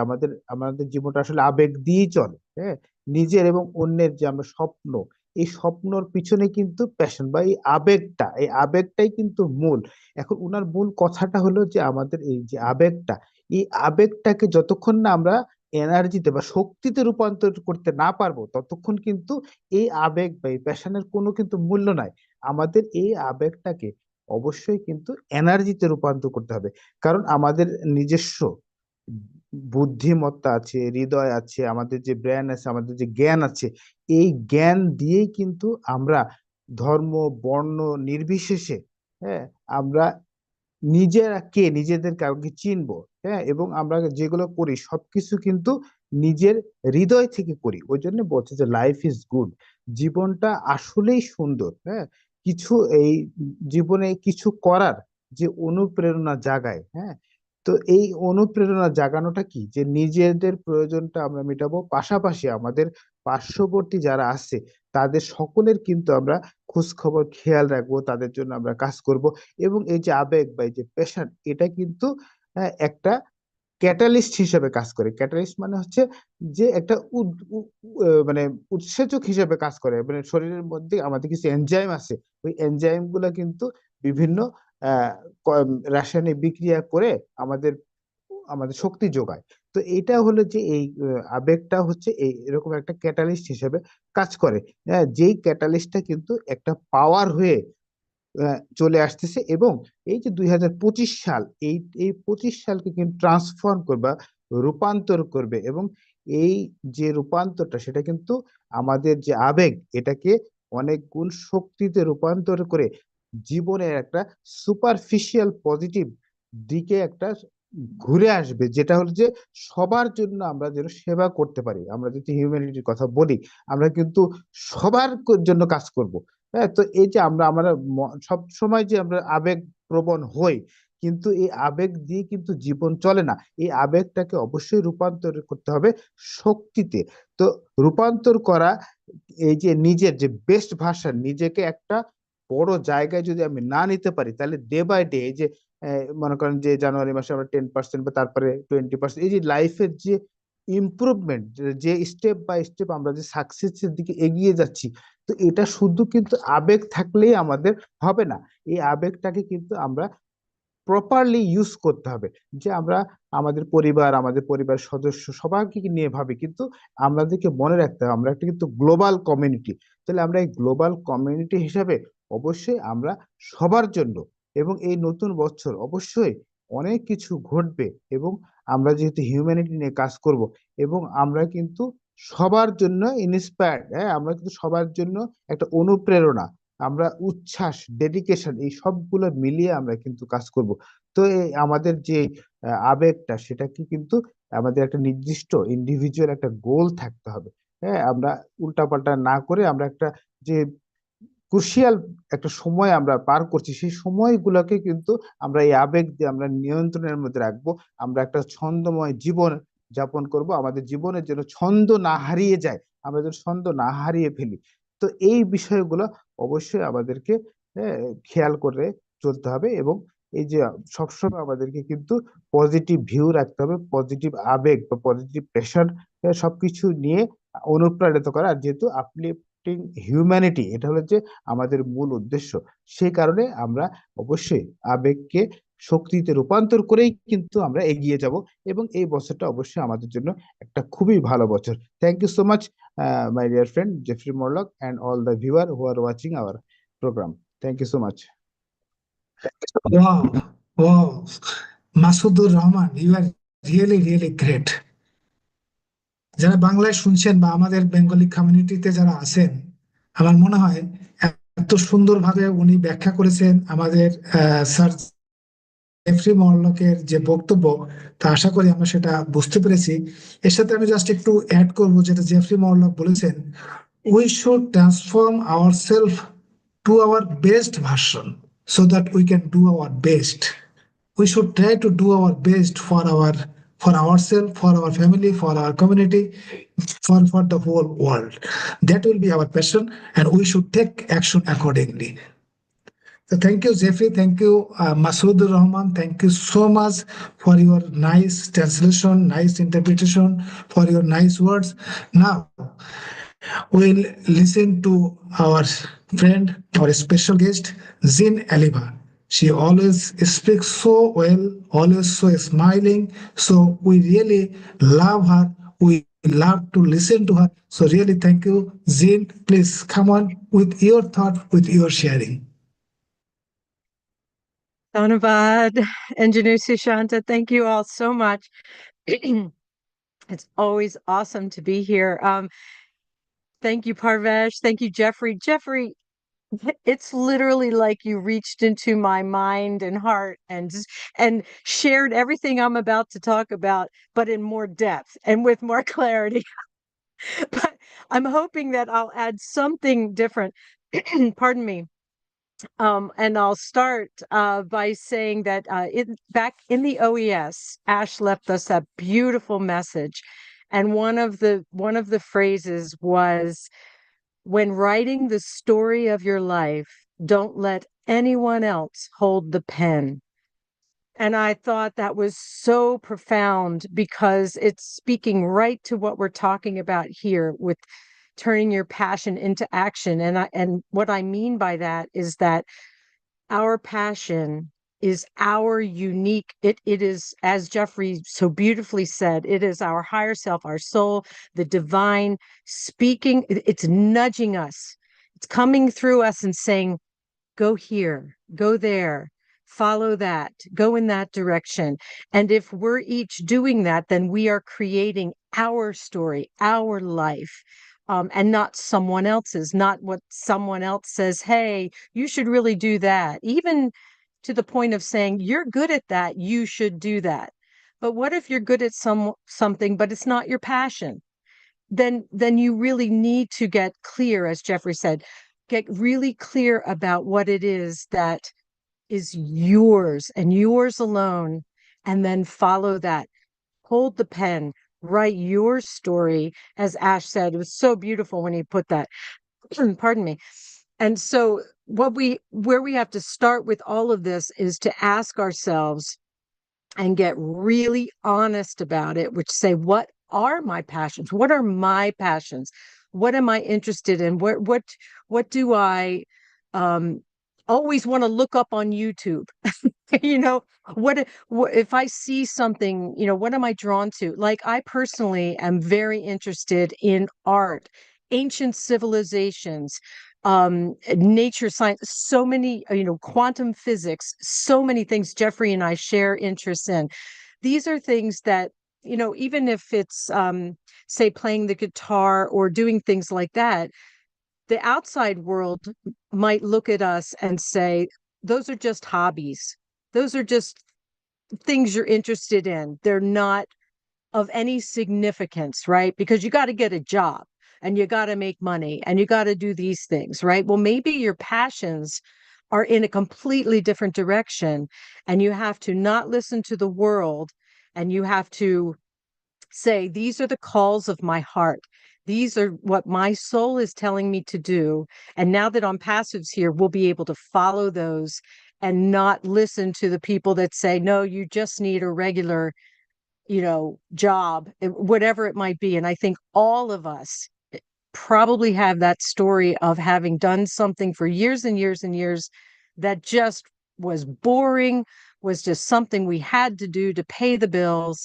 আমাদের জীবনটা আসলে আবেগ দিয়েই চলে। হ্যাঁ, নিজের এবং অন্যের যে আমরা স্বপ্ন, এই স্বপ্নর পিছনে কিন্তু প্যাশন বা এই আবেগটাই কিন্তু মূল। এখন উনার মূল কথাটা হলো যে আমাদের এই যে আবেগটা, এই আবেগটাকে যতক্ষণ না আমরা এনার্জিতে বা শক্তিতে রূপান্তর করতে না পারবো, ততক্ষণ কিন্তু এই আবেগ বা এই প্যাশনের কোনো কিন্তু মূল্য নাই। আমাদের এই আবেগটাকে অবশ্যই কিন্তু এনার্জিতে রূপান্তর করতে হবে, কারণ আমাদের নিজস্ব বুদ্ধিমত্তা আছে, হৃদয় আছে, আমাদের যে ব্রেন আছে, আমাদের যে জ্ঞান আছে, এই জ্ঞান দিয়েই কিন্তু আমরা ধর্ম বর্ণ নির্বিশেষে, হ্যাঁ, আমরা নিজেদের কাউকে চিনবো। হ্যাঁ, এবং আমরা যেগুলো করি সবকিছু কিন্তু নিজের হৃদয় থেকে করি। ওই জন্য বলছে যে লাইফ ইজ গুড, জীবনটা আসলেই সুন্দর। হ্যাঁ, কিছু এই জীবনে কিছু করার যে অনুপ্রেরণা জাগায়। হ্যাঁ, তো এই অনুপ্রেরণা জাগানোটা কি, যে নিজেদের প্রয়োজনটা আমরা মেটাবো, পাশাপাশি আমাদের পার্শ্ববর্তী যারা আছে তাদের সকলের কিন্তু আমরা খোঁজ খবর খেয়াল রাখবো, তাদের জন্য আমরা কাজ করব। এবং এই যে আবেগ বা এই যে প্যাশন, এটা কিন্তু একটা ক্যাটালিস্ট হিসেবে কাজ করে। ক্যাটালিস্ট মানে হচ্ছে যে একটা মানে উৎসেচক হিসেবে কাজ করে। মানে শরীরের মধ্যে আমাদের কিছু এনজাইম আছে, ওই এনজাইম গুলা কিন্তু বিভিন্ন রাসায়নিক বিক্রিয়া করে আমাদের আমাদের শক্তি যোগায়। তো এটা হলো যে এই আবেগটা হচ্ছে এরকম একটা ক্যাটালিস্ট হিসেবে কাজ করে। যেই ক্যাটালিস্টটা কিন্তু একটা পাওয়ার হয়ে চলে আসতেছে, এবং এই যে 2025 সাল, এই 25 সালকে কিন্তু ট্রান্সফর্ম করবে, রূপান্তর করবে। এবং এই যে রূপান্তরটা, সেটা কিন্তু আমাদের যে আবেগ, এটাকে অনেক গুণ শক্তিতে রূপান্তর করে জীবনের একটা সুপারফিশিয়াল পজিটিভ দিকে একটা ঘুরে আসবে, যেটা হলো যে সবার জন্য আমরা যেন সেবা করতে পারি। আমরা যদি হিউম্যানিটির কথা বলি, আমরা কিন্তু সবার জন্য কাজ করব। হ্যাঁ, তো এই যে আমরা সব সময় যে আমরা আবেগ প্রবণ হই, কিন্তু এই আবেগ দিয়ে কিন্তু জীবন চলে না। এই আবেগটাকে অবশ্যই রূপান্তর করতে হবে শক্তিতে। তো রূপান্তর করা, এই যে নিজের যে বেস্ট ভার্সন, নিজেকে একটা বড় জায়গায় যদি আমি না নিতে পারি, তাহলে ডে বাই ডে, এই যে মনে করেন যে জানুয়ারি মাসে আমরা 10% বা তারপরে 20%, এই যে লাইফের যে ইমপ্রুভমেন্ট, যে স্টেপ বাই স্টেপ আমরা যে সাকসেসের দিকে এগিয়ে যাচ্ছি, তো এটা শুধু কিন্তু আবেগ থাকলেই আমাদের হবে না। এই আবেগটাকে কিন্তু আমরা প্রপারলি ইউজ করতে হবে। যে আমরা আমাদের পরিবার সদস্য সবাইকে নিয়ে ভাবি, কিন্তু আমাদেরকে মনে রাখতে হবে আমরা একটা কিন্তু গ্লোবাল কমিউনিটি। তাহলে আমরা এই গ্লোবাল কমিউনিটি হিসাবে অবশ্যই আমরা সবার জন্য, এবং এই নতুন বছর অবশ্যই অনেক কিছু ঘটবে, এবং আমরা যেহেতু হিউম্যানিটি নিয়ে কাজ করব, এবং আমরা কিন্তু সবার জন্য ইন্সপায়ার্ড। হ্যাঁ, আমরা কিন্তু সবার জন্য একটা অনুপ্রেরণা, আমরা উচ্ছ্বাস, ডেডিকেশন, এই সবগুলো মিলিয়ে আমরা কিন্তু কাজ করব। তো আমাদের যে আবেগটা, সেটাকে কিন্তু আমাদের একটা নির্দিষ্ট ইন্ডিভিজুয়াল একটা গোল থাকতে হবে। হ্যাঁ, আমরা উল্টাপাল্টা না করে আমরা একটা যে ক্রুশিয়াল একটা সময় আমরা পার করছি, সেই সময়গুলোকে কিন্তু আমরা এই আবেগ দিয়ে আমরা নিয়ন্ত্রণের মধ্যে রাখবো। আমরা একটা ছন্দময় জীবন যাপন করব, আমাদের জীবনের যেন ছন্দ না হারিয়ে যায়, আমরা যেন ছন্দ না হারিয়ে ফেলি। তো এই বিষয়গুলো অবশ্যই আমাদেরকে খেয়াল করে চলতে হবে, এবং এই যে সবসময় আমাদেরকে কিন্তু পজিটিভ ভিউ রাখতে হবে, পজিটিভ আবেগ বা পজিটিভ প্রেশার সবকিছু নিয়ে অনুপ্রাণিত করা। আর যেহেতু আপলিফটিং হিউম্যানিটি এটা হলো যে আমাদের মূল উদ্দেশ্য, সেই কারণে আমরা অবশ্যই আবেগকে শক্তিতে রূপান্তর করেই কিন্তু আমরা এগিয়ে যাব। এবং এই বছরটা অবশ্যই আমাদের জন্য একটা খুবই ভালো বছর। Thank you so much, my dear friend Jeffrey Morlock, and all the viewer who are watching our program. Thank you so much. Wow, wow. Masudur Rahman, you are really, really great. যারা বাংলায় শুনছেন বা আমাদের Bengali কমিউনিটিতে যারা আছেন, আমার মনে হয় এত সুন্দরভাবে উনি ব্যাখ্যা করেছেন আমাদের স্যার জেফরি মরলকের যে বক্তব্য, তা আশা করি আমরা সেটা বুঝতে পেরেছি। এর সাথে আমি জাস্ট একটু অ্যাড করবো, যেটা জেফরি মরলক বলেছেন, we should transform our self to our best version so that we can do our best. We should try to do our best for ourselves, for our family, for our community, for the whole world. That will be our passion, and we should take action accordingly. So thank you, Jeffrey. Thank you, Masud Rahman. Thank you so much for your nice translation, nice interpretation, for your nice words. Now, we'll listen to our friend, our special guest, Zen Alleva. She always speaks so well, always so smiling. So we really love her. We love to listen to her. So really, thank you, Zen. Please come on with your thought, with your sharing. Dhanavad, Engineer Sushanta, thank you all so much. It's always awesome to be here. Thank you, Parvesh. Thank you, Jeffrey. Jeffrey, it's literally like you reached into my mind and heart and shared everything I'm about to talk about, but in more depth and with more clarity. But I'm hoping that I'll add something different. Pardon me. And I'll start by saying that back in the OES, Ash left us a beautiful message, and one of the phrases was, "When writing the story of your life, don't let anyone else hold the pen." And I thought that was so profound because it's speaking right to what we're talking about here with turning your passion into action. And what I mean by that is that our passion is our unique, it is, as Jeffrey so beautifully said, it is our higher self, our soul, the divine speaking. It's nudging us. It's coming through us and saying, go here, go there, follow that, go in that direction. And if we're each doing that, then we are creating our story, our life. And not someone else's, not what someone else says, hey, you should really do that. Even to the point of saying, you're good at that, you should do that. But what if you're good at something, but it's not your passion? Then you really need to get clear, as Jeffrey said, get really clear about what it is that is yours and yours alone, and then follow that. Hold the pen, write your story, as Ash said. It was so beautiful when he put that. Pardon me. And so where we have to start with all of this is to ask ourselves and get really honest about it, which say, what are my passions? What are my passions? What am I interested in? What do I always want to look up on YouTube? You know, what if I see something, you know, what am I drawn to? Like, I personally am very interested in art, ancient civilizations, nature science, so many, you know, quantum physics, so many things Jeffrey and I share interests in. These are things that, you know, even if it's, say, playing the guitar or doing things like that, the outside world might look at us and say, those are just hobbies. Those are just things you're interested in. They're not of any significance, right? Because you got to get a job and you got to make money and you got to do these things, right? Well, maybe your passions are in a completely different direction, and you have to not listen to the world, and you have to say, these are the calls of my heart. These are what my soul is telling me to do. And now that ONPASSIVE's here, we'll be able to follow those and not listen to the people that say, no, you just need a regular, job, whatever it might be. And I think all of us probably have that story of having done something for years and years and years that just was boring, was just something we had to do to pay the bills.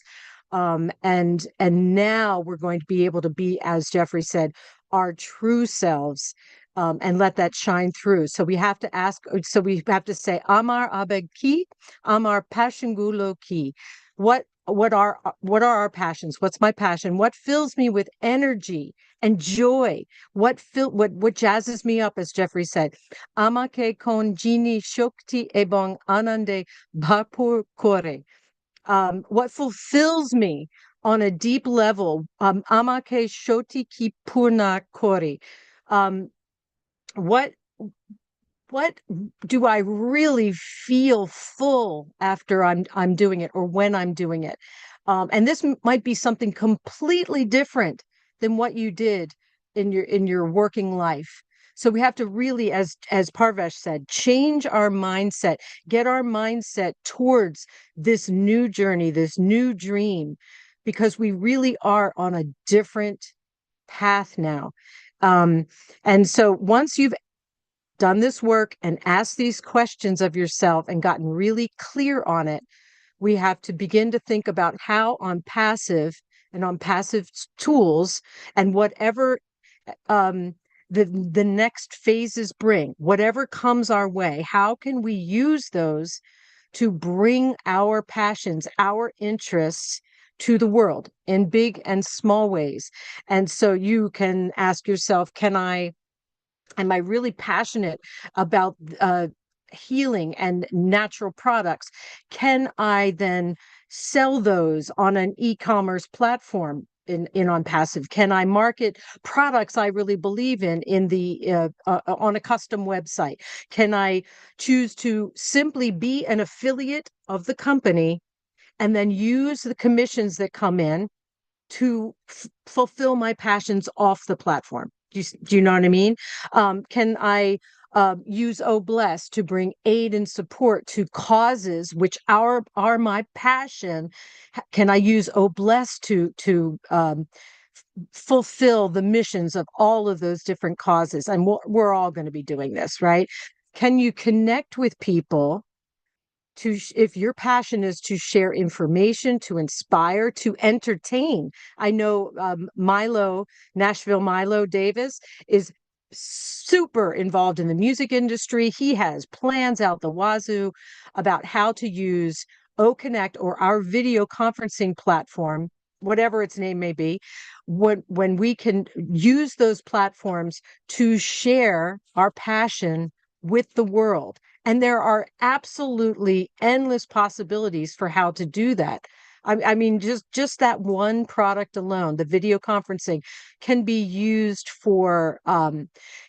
And now we're going to be able to be, as Jeffrey said, our true selves, and let that shine through. So we have to ask, so we have to say, Amar Abeg ki, Amar Pashangulo ki. What are our passions? What's my passion? What fills me with energy and joy? What jazzes me up, as Jeffrey said? Amake kon jini shokti ebong anande bhapur kore. What fulfills me on a deep level? Amake shoti ki purna kore. Um, what what do I really feel full after I'm doing it, or when I'm doing it? And this might be something completely different than what you did in your working life. So we have to really, as Parvesh said, change our mindset, get our mindset towards this new journey, this new dream, because we really are on a different path now. And so once you've done this work and asked these questions of yourself and gotten really clear on it, we have to begin to think about how on passive and on passive tools and whatever the next phases bring, whatever comes our way, how can we use those to bring our passions, our interests to the world in big and small ways? And so you can ask yourself, am I really passionate about healing and natural products? Can I then sell those on an e-commerce platform in OnPassive? Can I market products I really believe in the on a custom website? Can I choose to simply be an affiliate of the company and then use the commissions that come in to fulfill my passions off the platform? Do you know what I mean? Can I use Bless to bring aid and support to causes which are my passion? Can I use Bless to fulfill the missions of all of those different causes? And we're all going to be doing this, right? Can you connect with people if your passion is to share information, to inspire, to entertain? I know Nashville Milo Davis is super involved in the music industry. He has plans out the wazoo about how to use OConnect or our video conferencing platform, whatever its name may be, when we can use those platforms to share our passion with the world. And there are absolutely endless possibilities for how to do that. I mean, just that one product alone, the video conferencing, can be used for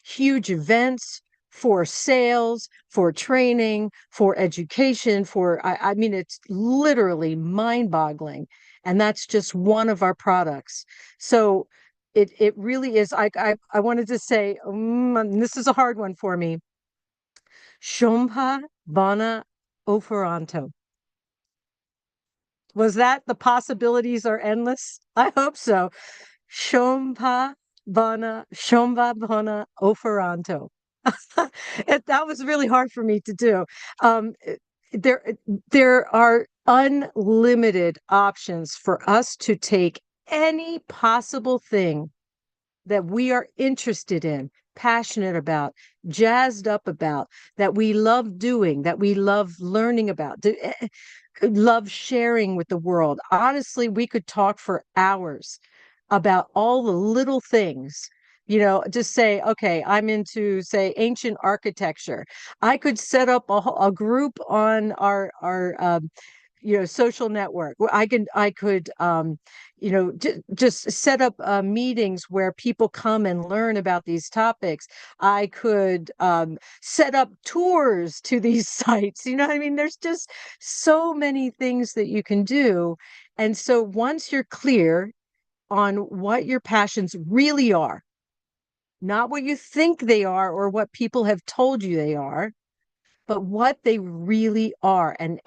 huge events, for sales, for training, for education, I mean, it's literally mind-boggling. And that's just one of our products. So it really is. I wanted to say, this is a hard one for me. Shompa Bana Oferanto. Was that the possibilities are endless? I hope so. Shompa Bana Oferanto. That was really hard for me to do. There are unlimited options for us to take any possible thing that we are interested in, passionate about, jazzed up about, that we love doing, that we love learning about, love sharing with the world. Honestly, we could talk for hours about all the little things. Just say, okay, I'm into, say, ancient architecture. I could set up a group on our social network. I could just set up meetings where people come and learn about these topics. I could set up tours to these sites. You know what I mean? There's just so many things that you can do. And so once you're clear on what your passions really are, not what you think they are or what people have told you they are, but what they really are. And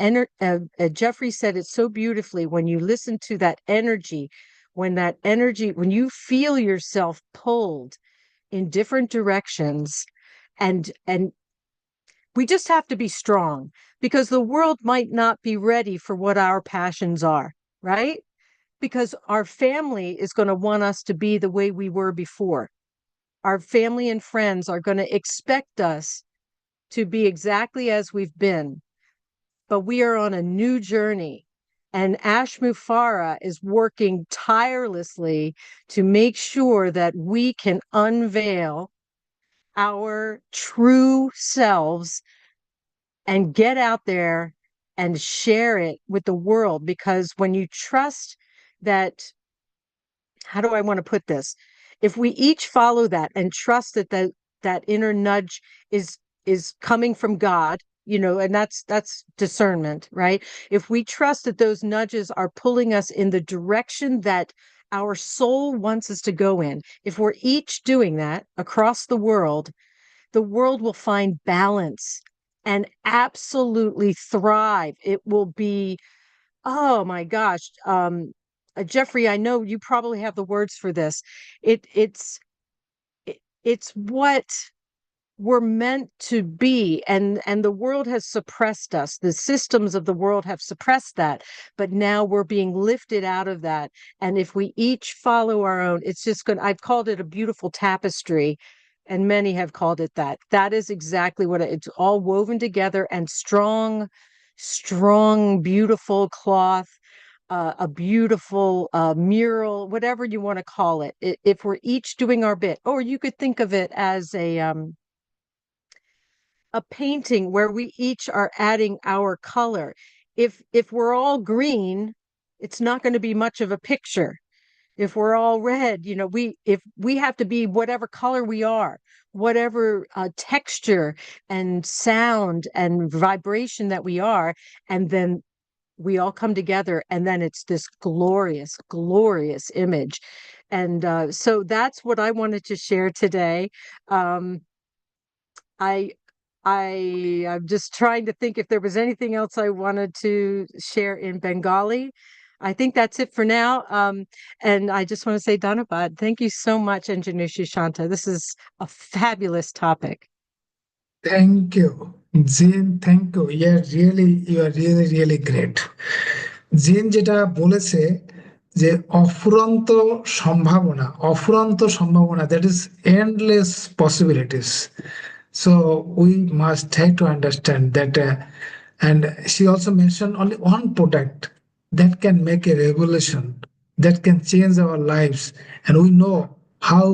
Jeffrey said it so beautifully, when you listen to that energy, when you feel yourself pulled in different directions, and we just have to be strong, because the world might not be ready for what our passions are, right? Because our family is going to want us to be the way we were before. Our family and friends are going to expect us to be exactly as we've been, but we are on a new journey. And Ash Mufarah is working tirelessly to make sure that we can unveil our true selves and get out there and share it with the world. Because when you trust that, how do I want to put this? If we each follow that and trust that that inner nudge is coming from God, and that's discernment, right? If we trust that those nudges are pulling us in the direction that our soul wants us to go in, if we're each doing that across the world will find balance and absolutely thrive. It will be, oh my gosh, Jeffrey, I know you probably have the words for this. It's what we're meant to be, and the world has suppressed us. The systems of the world have suppressed that, but now we're being lifted out of that. And if we each follow our own, it's just good. I've called it a beautiful tapestry, and many have called it that. That is exactly what it's all woven together, and strong, beautiful cloth, a beautiful mural, whatever you want to call it. If we're each doing our bit, or you could think of it as a painting where we each are adding our color. If we're all green, it's not going to be much of a picture. If we're all red, if we have to be whatever color we are, whatever texture and sound and vibration that we are, and then we all come together, and then it's this glorious, glorious image. And so that's what I wanted to share today. Um, I I'm just trying to think if there was anything else I wanted to share in Bengali. I think that's it for now. And I just want to say, Dhanabad, thank you so much, Engineer Shishanta. This is a fabulous topic. Thank you, Jane. Thank you. You are really, really great. জিন যেটা বলেছে যে অফুরন্ত সম্ভাবনা, that is endless possibilities. So we must try to understand that. And she also mentioned only one product that can make a revolution, that can change our lives. And we know how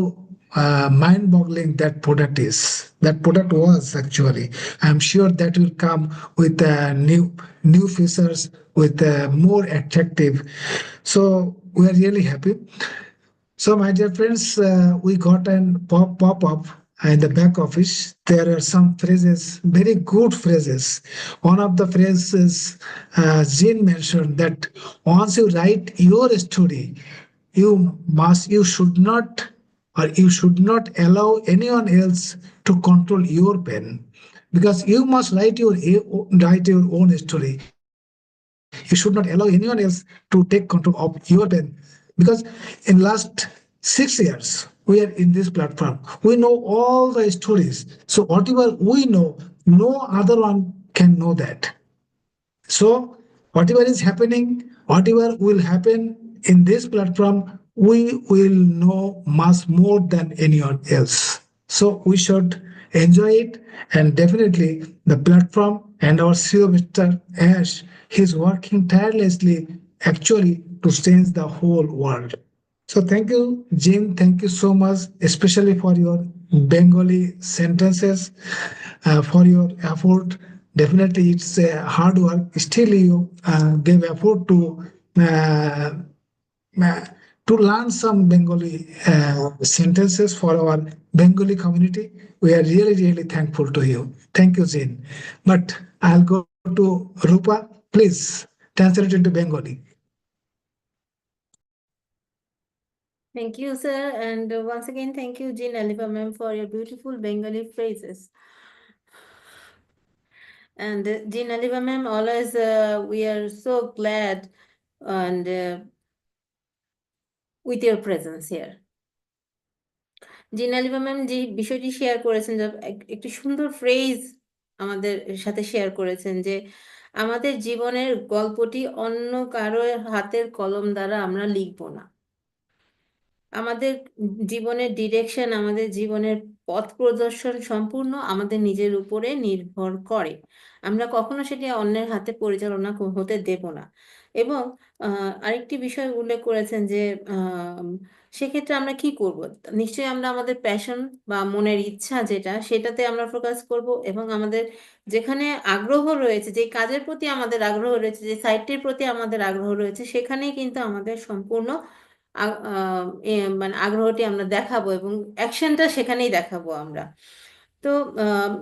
mind-boggling that product is. That product was actually. I'm sure that will come with new features, with more attractive. So we are really happy. So, my dear friends, we got an pop up in the back office. There are some phrases, very good phrases. One of the phrases Jean mentioned, that once you write your story, you should not, or you should not allow anyone else to control your pen, because you must write your own story. You should not allow anyone else to take control of your pen, because in last 6 years we are in this platform. We know all the stories. So whatever we know, no other one can know that. So whatever is happening, whatever will happen in this platform, we will know much more than anyone else. So we should enjoy it, and definitely the platform and our CEO, Mr. Ash, he's working tirelessly actually to change the whole world. So thank you, Jim. Thank you so much, especially for your Bengali sentences, for your effort. Definitely, it's hard work. Still, you gave effort uh, uh, to learn some Bengali sentences for our Bengali community. We are really, really thankful to you. Thank you, Jane. But I'll go to Rupa. Please translate it into Bengali. Thank you, sir. And once again, thank you, Zen Alleva ma'am, for your beautiful Bengali phrases. And Zen Alleva ma'am, always we are so glad and with your presence here. Zen Alleva ma'am যে বিষয়টি share করেছেন, যে একটি সুন্দর phrase আমাদের সাথে share করেছেন, যে আমাদের জীবনের গল্পটি অন্য কারো হাতের কলম দ্বারা আমরা লিখব না। আমাদের জীবনের ডিরেকশন, আমাদের জীবনের পথ প্রদর্শন সম্পূর্ণ আমাদের নিজের উপরে নির্ভর করে। আমরা কখনো সেটি অন্যের হাতে পরিচালনা হতে দেব না। এবং আরেকটি বিষয় উল্লেখ করেছেন যে সেক্ষেত্রে আমরা কি করব। নিশ্চয়ই আমরা আমাদের প্যাশন বা মনের ইচ্ছা যেটা, সেটাতে আমরা ফোকাস করব, এবং আমাদের যেখানে আগ্রহ রয়েছে, যে কাজের প্রতি আমাদের আগ্রহ রয়েছে, যে সাইটটির প্রতি আমাদের আগ্রহ রয়েছে, সেখানেই কিন্তু আমাদের সম্পূর্ণ মানে আগ্রহটি আমরা দেখাবো, এবং অ্যাকশনটা সেখানেই দেখাবো আমরা। তো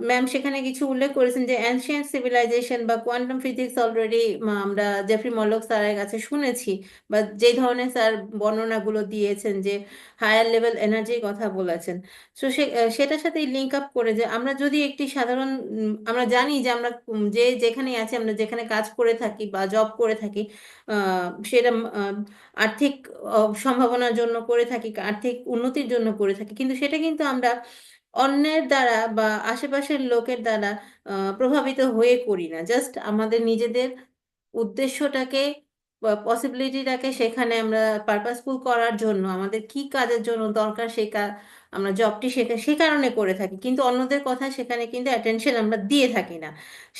ম্যাম সেখানে কিছু উল্লেখ করেছেন যে অ্যানশিয়েন্ট সিভিলাইজেশন বা কোয়ান্টাম ফিজিক্স অলরেডি আমরা জেফ্রি মলক স্যারের কাছে শুনেছি, বা যে ধরনের স্যার বর্ণনাগুলো দিয়েছেন, যে হায়ার লেভেল এনার্জির কথা বলেছেন। তো সেটার সাথে লিঙ্ক আপ করে, যে আমরা যদি একটি সাধারণ আমরা জানি যে আমরা যে যেখানে আছি, আমরা যেখানে কাজ করে থাকি বা জব করে থাকি, সেটা আর্থিক সম্ভাবনার জন্য করে থাকি, আর্থিক উন্নতির জন্য করে থাকি, কিন্তু সেটা কিন্তু আমরা অন্যের দ্বারা বা আশেপাশের লোকের দ্বারা প্রভাবিত হয়ে করি না। জাস্ট আমাদের নিজেদের উদ্দেশ্যটাকে বা পসিবিলিটিটাকে সেখানে আমরা পারপাসফুল করার জন্য, আমাদের কি কাজের জন্য দরকার সেই আমরা জবটি সে কারণে করে থাকি, কিন্তু অন্যদের কথা সেখানে কিন্তু অ্যাটেনশন আমরা দিয়ে থাকি না।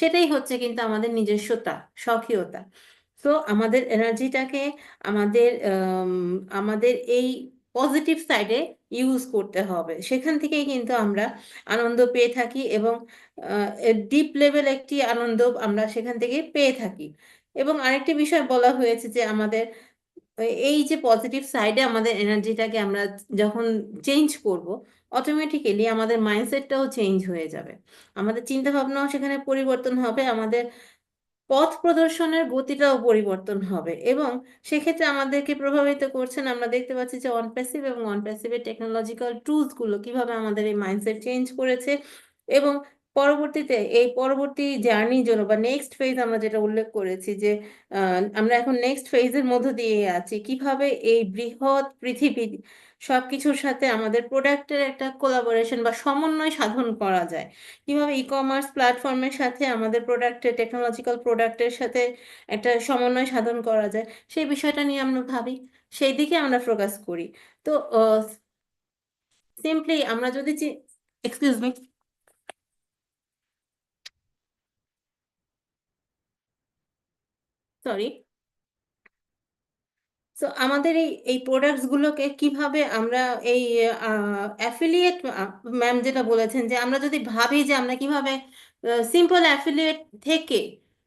সেটাই হচ্ছে কিন্তু আমাদের নিজস্বতা, স্বকীয়তা। তো আমাদের এনার্জিটাকে আমাদের আমাদের এই পজিটিভ সাইডে ইউজ করতে হবে। সেখান থেকেই কিন্তু আমরা আনন্দ পেয়ে থাকি, এবং ডিপ লেভেল একটি আনন্দ আমরা সেখান থেকে পেয়ে থাকি। এবং আরেকটি বিষয় বলা হয়েছে যে আমাদের এই যে পজিটিভ সাইডে আমাদের এনার্জিটাকে আমরা যখন চেঞ্জ করব, অটোমেটিক্যালি আমাদের মাইন্ডসেটটাও চেঞ্জ হয়ে যাবে, আমাদের চিন্তা ভাবনাও সেখানে পরিবর্তন হবে, আমাদের পথ প্রদর্শনের গতিটাও পরিবর্তন হবে। এবং সেক্ষেত্রে আমাদেরকে প্রভাবিত করছেন, আমরা দেখতে পাচ্ছি যে অনপ্যাসিভ এবং অনপ্যাসিভের টেকনোলজিক্যাল টুলস গুলো কিভাবে আমাদের এই মাইন্ডসেট চেঞ্জ করেছে। এবং পরবর্তীতে এই পরবর্তী জার্নির জন্য বা নেক্সট ফেজ আমরা যেটা উল্লেখ করেছি, যে আমরা এখন নেক্সট ফেজের মধ্য দিয়ে আছি, কিভাবে এই বৃহৎ পৃথিবী সবকিছুর সাথে আমাদের প্রোডাক্টের একটা কোলাবোরেশন বা সমন্বয় সাধন করা যায়, কিভাবে ই কমার্স প্ল্যাটফর্মের সাথে আমাদের প্রোডাক্টের, টেকনোলজিক্যাল প্রোডাক্টের সাথে একটা সমন্বয় সাধন করা যায়, সেই বিষয়টা নিয়ে আমরা ভাবি, সেই দিকে আমরা ফোকাস করি। তো সিম্পলি আমরা যদি এক্সকিউজ মি, সরি। সো আমাদের এই প্রোডাক্টস গুলোকে কিভাবে আমরা এই অ্যাফিলিয়েট, ম্যাম যেটা বলেছেন, যে আমরা যদি ভাবি যে আমরা কিভাবে সিম্পল অ্যাফিলিয়েট থেকে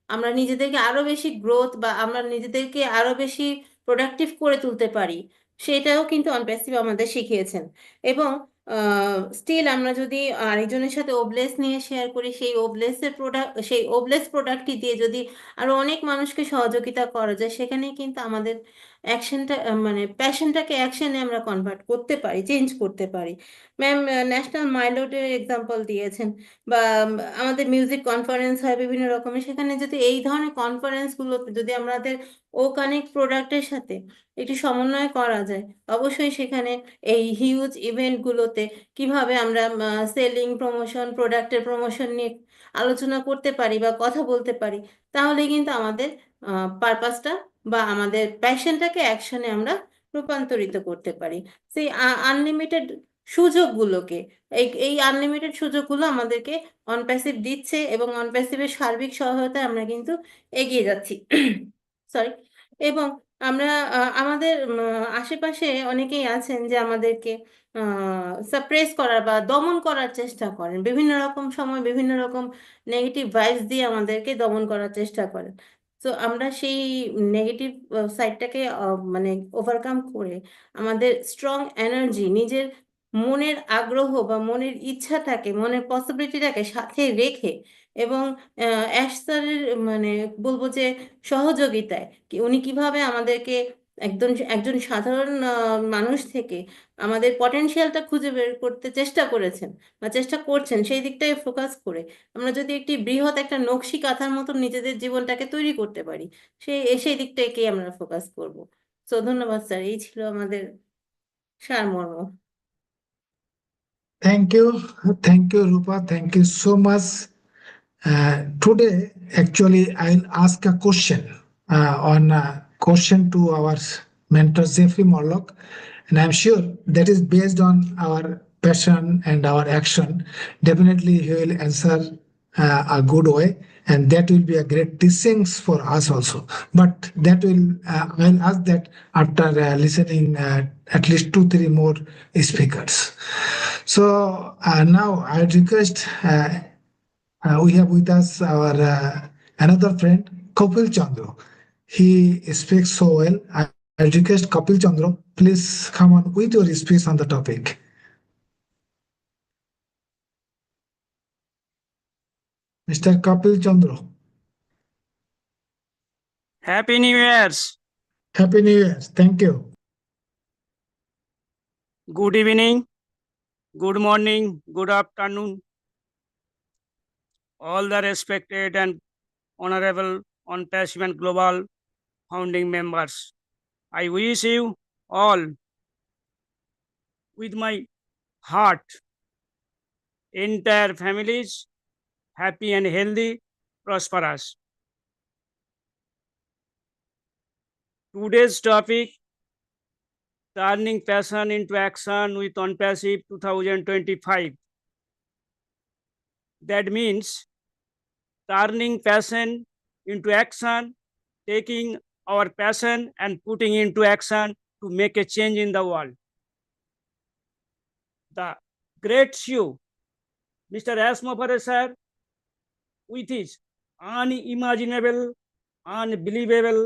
আমরা নিজেদেরকে আরো বেশি গ্রোথ বা আমরা নিজেদেরকে আরো বেশি প্রোডাক্টিভ করে তুলতে পারি, সেটাও কিন্তু অনপ্যাসিভ আমাদের শিখিয়েছেন। এবং স্টিল আমরা যদি আরেকজনের সাথে ওবলেস নিয়ে শেয়ার করি, সেই ওবলেস প্রোডাক্টটি দিয়ে যদি আরো অনেক মানুষকে সহযোগিতা করা যায়, সেখানে কিন্তু আমাদের অ্যাকশনটা মানে প্যাশনটাকে অ্যাকশনে আমরা কনভার্ট করতে পারি, চেঞ্জ করতে পারি। ম্যাম ন্যাশনাল মাইলটের এক্সাম্পল দিয়েছেন, বা আমাদের মিউজিক কনফারেন্স হয় বিভিন্ন রকমের, সেখানে যদি এই ধরনের কনফারেন্সগুলোতে যদি আমাদের ও কানেক্ট প্রোডাক্টের সাথে একটি সমন্বয় করা যায়, অবশ্যই সেখানে এই হিউজ ইভেন্টগুলোতে কিভাবে আমরা সেলিং, প্রমোশন, প্রোডাক্টের প্রমোশন নিয়ে আলোচনা করতে পারি বা কথা বলতে পারি, তাহলে কিন্তু আমাদের পারপাসটা বা আমাদের প্যাশনটাকে অ্যাকশনে আমরা রূপান্তরিত করতে পারি। সেই আনলিমিটেড সুযোগগুলোকে, এই আনলিমিটেড সুযোগগুলো আমাদেরকে অনপ্যাসিভ দিচ্ছে, এবং অনপ্যাসিভের সার্বিক সহায়তায় আমরা কিন্তু এগিয়ে যাচ্ছি। সরি। এবং আমরা আমাদের আশেপাশে অনেকেই আছেন যে আমাদেরকে সাপ্রেস করার বা দমন করার চেষ্টা করেন, বিভিন্ন রকম সময় বিভিন্ন রকম নেগেটিভ ভাইবস দিয়ে আমাদেরকে দমন করার চেষ্টা করেন। তো আমরা সেই নেগেটিভ সাইডটাকে মানে ওভারকাম করে আমাদের স্ট্রং এনার্জি, নিজের মনের আগ্রহ বা মনের ইচ্ছাটাকে, মনের পসিবিলিটিটাকে সাথে রেখে, এবং অ্যাশ স্যারের মানে বলবো যে সহযোগিতায় উনি কিভাবে আমাদেরকে একজন একজন সাধারণ মানুষ থেকে আমাদের পটেনশিয়ালটা খুঁজে বের করতে চেষ্টা করেছেন বা চেষ্টা করছেন, সেই দিকটাই ফোকাস করে আমরা যদি একটি বৃহৎ একটা নকশি কাঁথার মতো নিজেদের জীবনটাকে তৈরি করতে পারি, সেই দিকটাকেই আমরা ফোকাস করব। তো ধন্যবাদ স্যার, এই ছিল আমাদের সারমর্ম। Thank you, Rupa. Thank you so much. Today, actually, I'll ask a question on a question to our mentor Jeffrey Morlock, and I'm sure that is based on our passion and our action. Definitely, he will answer a good way, and that will be a great teachings for us also. But that will I'll ask that after listening at least 2 3 more speakers. So now I request. We have with us our another friend, Kopil Chandra. He speaks so well. I request Kopil Chandra, please come on with your speech on the topic. Mr. Kapil Chandra, Happy New Year's. Happy New Year. Thank you. Good evening, good morning, good afternoon, all the respected and honorable ONPASSIVE and Global founding members. I wish you all with my heart, entire families, happy and healthy, prosperous. Today's topic, turning passion into action with ONPASSIVE 2025. That means turning passion into action, taking our passion and putting into action to make a change in the world. The great CEO, Mr. Asmopare sir, with his unimaginable, unbelievable,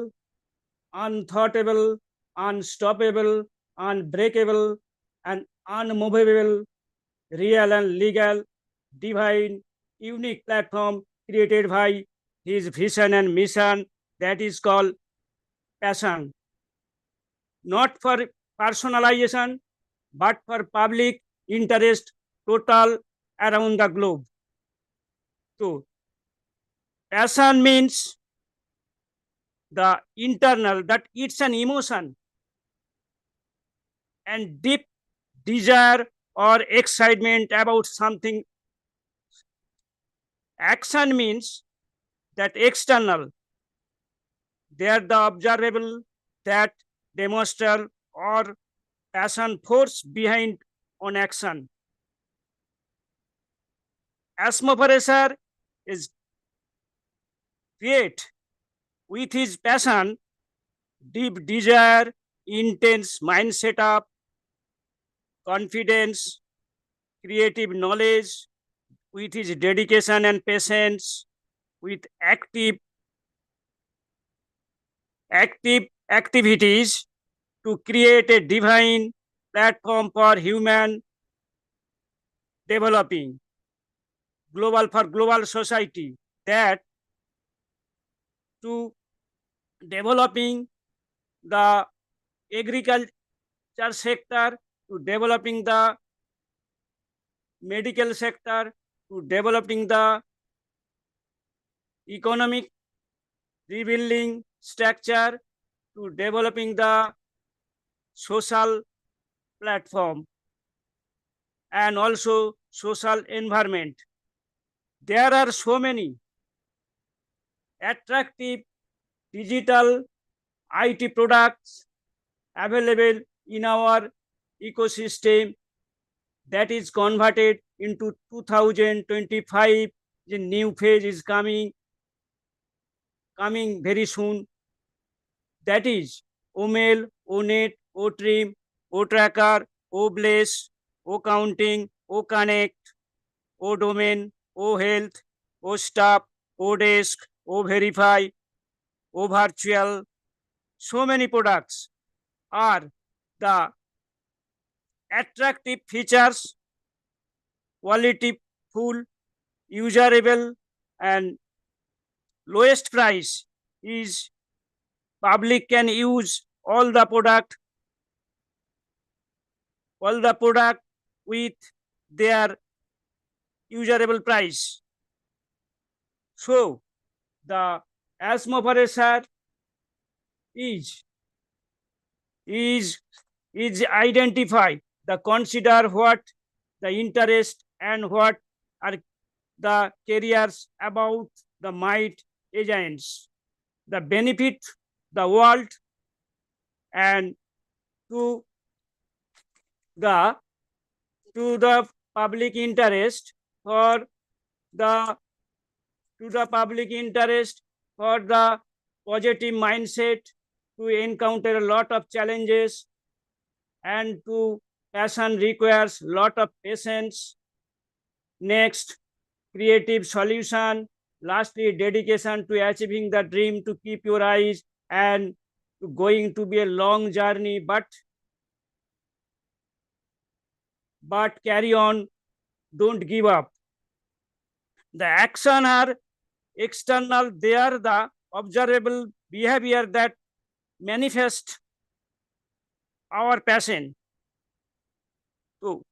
unthoughtable, unstoppable, unbreakable, and unmovable, real and legal, divine, unique platform created by his vision and mission that is called passion. Not for personalization, but for public interest total around the globe. So, passion means the internal, that it's an emotion and deep desire or excitement about something. Action means that external, they are the observable, that demonstrable or passion force behind on action. Asmopharesar is create with his passion, deep desire, intense mind setup, confidence, creative knowledge, with his dedication and patience, with active activities to create a divine platform for human developing global society, that to developing the agriculture sector, to developing the medical sector, to developing the economic rebuilding structure, to developing the social platform and also social environment. There are so many attractive digital IT products available in our ecosystem that is converted into 2025. The new phase is coming very soon. That is OMail, ONet, OTrim, OTracker, OBlaze, OCounting, OConnect, ODomain, OHealth, OStaff, ODesk, OVerify, OVirtual. So many products are the attractive features, quality full, userable, and lowest price is public can use all the product with their userable price. So the ASM operator is identify the consider what the interest and what are the carriers about the might agents, the benefit the world and to the public interest for the public interest for the positive mindset to encounter a lot of challenges and to passion requires lot of patience. Next, creative solution. Lastly, dedication to achieving the dream, to keep your eyes and going to be a long journey, but carry on, don't give up. The action are external, they are the observable behavior that manifest our passion. So,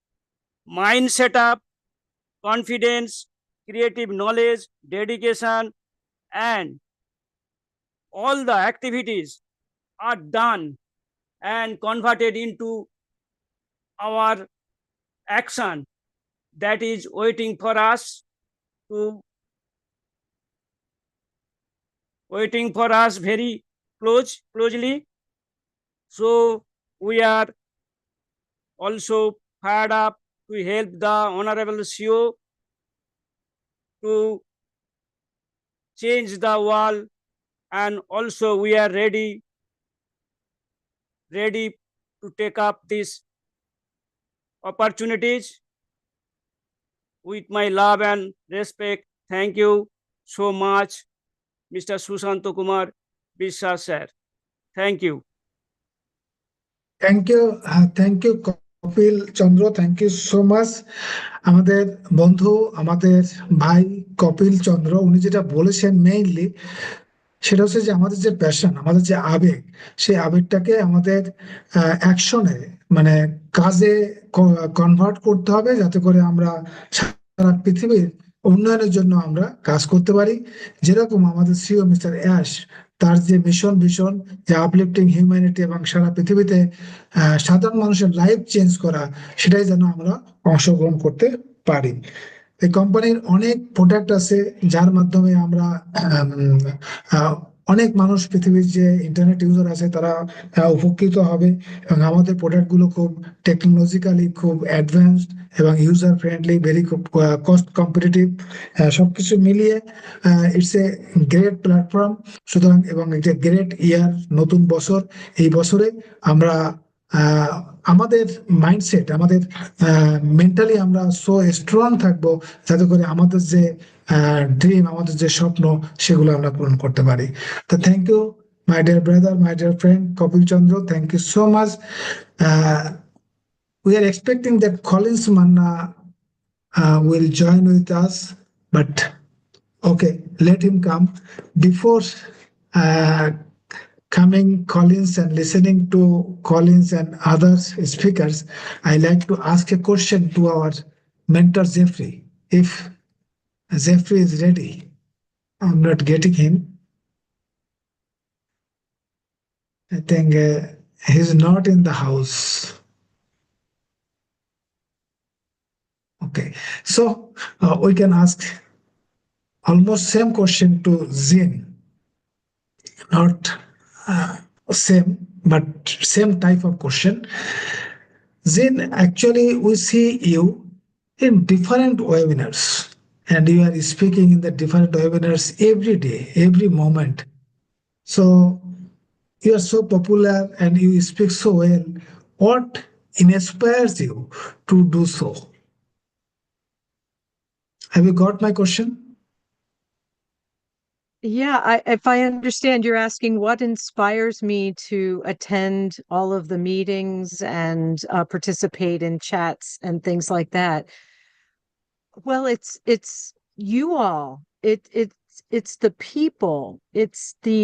mind setup, confidence, creative knowledge, dedication, and all the activities are done and converted into our action that is waiting for us very closely. So we are also fired up to help the Honorable CEO to change the world, and also we are ready to take up these opportunities with my love and respect. Thank you so much, Mr. Sushanto Kumar বিশ্বাস sir. Thank you. Thank you Kapil Chandra, thank you so much. আমাদের বন্ধু, আমাদের ভাই কপিল চন্দ্র, উনি যেটা বলেছেন mainly সেটা হচ্ছে যে আমাদের যে প্যাশন, আমাদের যে আবেগ, সেই আবেগটাকে আমাদের অ্যাকশনে মানে কাজে কনভার্ট করতে হবে, যাতে করে আমরা সারা পৃথিবীর উন্নয়নের জন্য আমরা কাজ করতে পারি। যেরকম আমাদের সিও মিস্টার অ্যাশ, তার যে মিশন ভিশন, যে আপলিফটিং হিউম্যানিটি এবং সারা পৃথিবীতে সাধারণ মানুষের লাইফ চেঞ্জ করা, সেটাই যেন আমরা অংশগ্রহণ করতে পারি। এই কোম্পানির অনেক প্রোডাক্ট আছে যার মাধ্যমে আমরা অনেক মানুষ, পৃথিবীর যে ইন্টারনেট ইউজার আছে তারা উপকৃত হবে, এবং আমাদের প্রোডাক্টগুলো খুব টেকনোলজিক্যালি খুব অ্যাডভান্সড এবং user friendly, very cost competitive, সবকিছু মিলিয়ে ইটস এ গ্রেট প্ল্যাটফর্ম। সুতরাং এবং এটা গ্রেট ইয়ার, নতুন বছর, এই বছরে আমরা আমাদের মাইন্ডসেট, আমাদের মেন্টালি আমরা সো স্ট্রং থাকবো, যাতে করে আমাদের যে ড্রিম, আমাদের যে স্বপ্ন, সেগুলো আমরা পূরণ করতে পারি। তো thank you my dear brother, my dear friend Kapil Chandra, thank you so much. We are expecting that Collins Manna will join with us, but okay, let him come. Before coming Collins and listening to Collins and other speakers, I like to ask a question to our mentor Jeffrey. If Jeffrey is ready, I'm not getting him. I think he's not in the house. Okay, so we can ask almost same question to Zen. Not same, but same type of question. Zen, actually, we see you in different webinars, and you are speaking in the different webinars every day, every moment. So you are so popular and you speak so well. What inspires you to do so? Have you got my question? Yeah, if I understand, you're asking what inspires me to attend all of the meetings and participate in chats and things like that. Well, it's you all. It's the people. It's the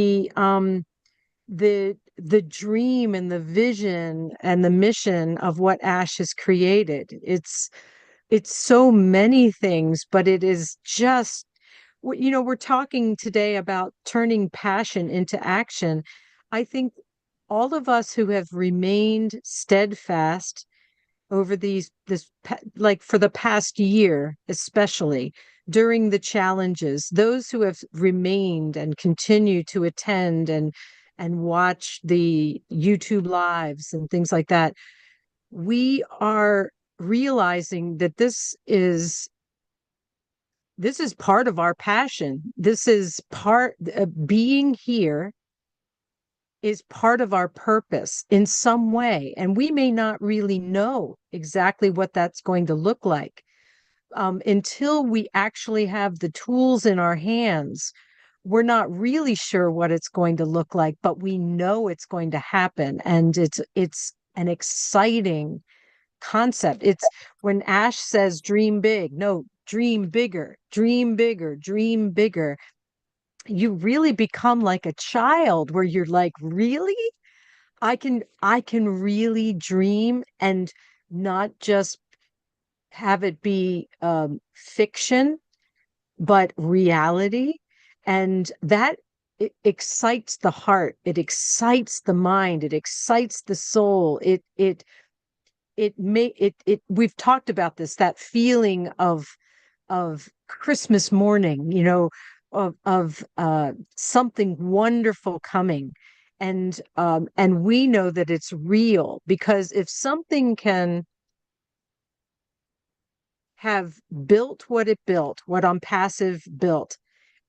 the dream and the vision and the mission of what Ash has created. It's so many things, but it is just, we're talking today about turning passion into action. I think all of us who have remained steadfast over like for the past year, especially during the challenges, those who have remained and continue to attend and watch the YouTube lives and things like that, we are realizing that this is part of our passion. This is part being here is part of our purpose in some way. And we may not really know exactly what that's going to look like until we actually have the tools in our hands. We're not really sure what it's going to look like, but we know it's going to happen. And it's an exciting concept. It's when Ash says dream big, no, dream bigger, dream bigger, dream bigger. You really become like a child where you're like, really? I can really dream and not just have it be fiction, but reality. And that it excites the heart, it excites the mind, it excites the soul. We've talked about this, that feeling of Christmas morning, of something wonderful coming. And we know that it's real, because if something can have built what it built, what Onpassive built,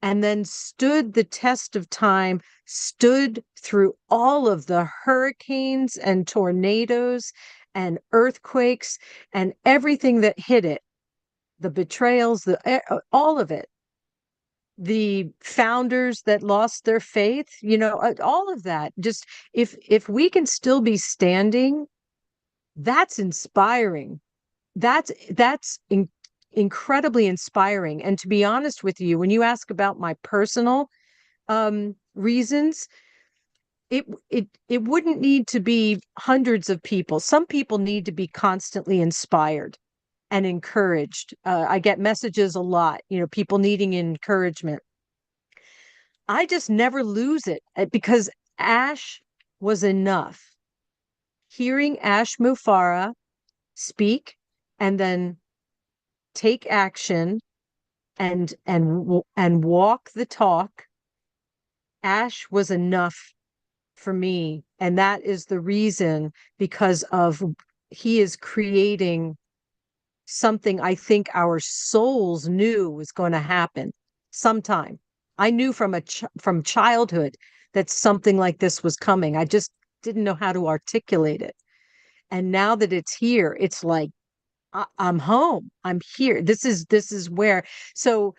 and then stood the test of time, stood through all of the hurricanes and tornadoes and earthquakes and everything that hit it, the betrayals, all of it, the founders that lost their faith, all of that. Just if we can still be standing, that's inspiring. That's incredibly inspiring. And to be honest with you, when you ask about my personal reasons, it wouldn't need to be hundreds of people. Some people need to be constantly inspired and encouraged. I get messages a lot, people needing encouragement. I just never lose it because Ash was enough. Hearing Ash Mufareh speak and then take action and walk the talk, Ash was enough for me. And that is the reason, because of he is creating something I think our souls knew was going to happen sometime. I knew from childhood that something like this was coming. I just didn't know how to articulate it. And now that it's here, it's like, I'm home. I'm here. This is where. So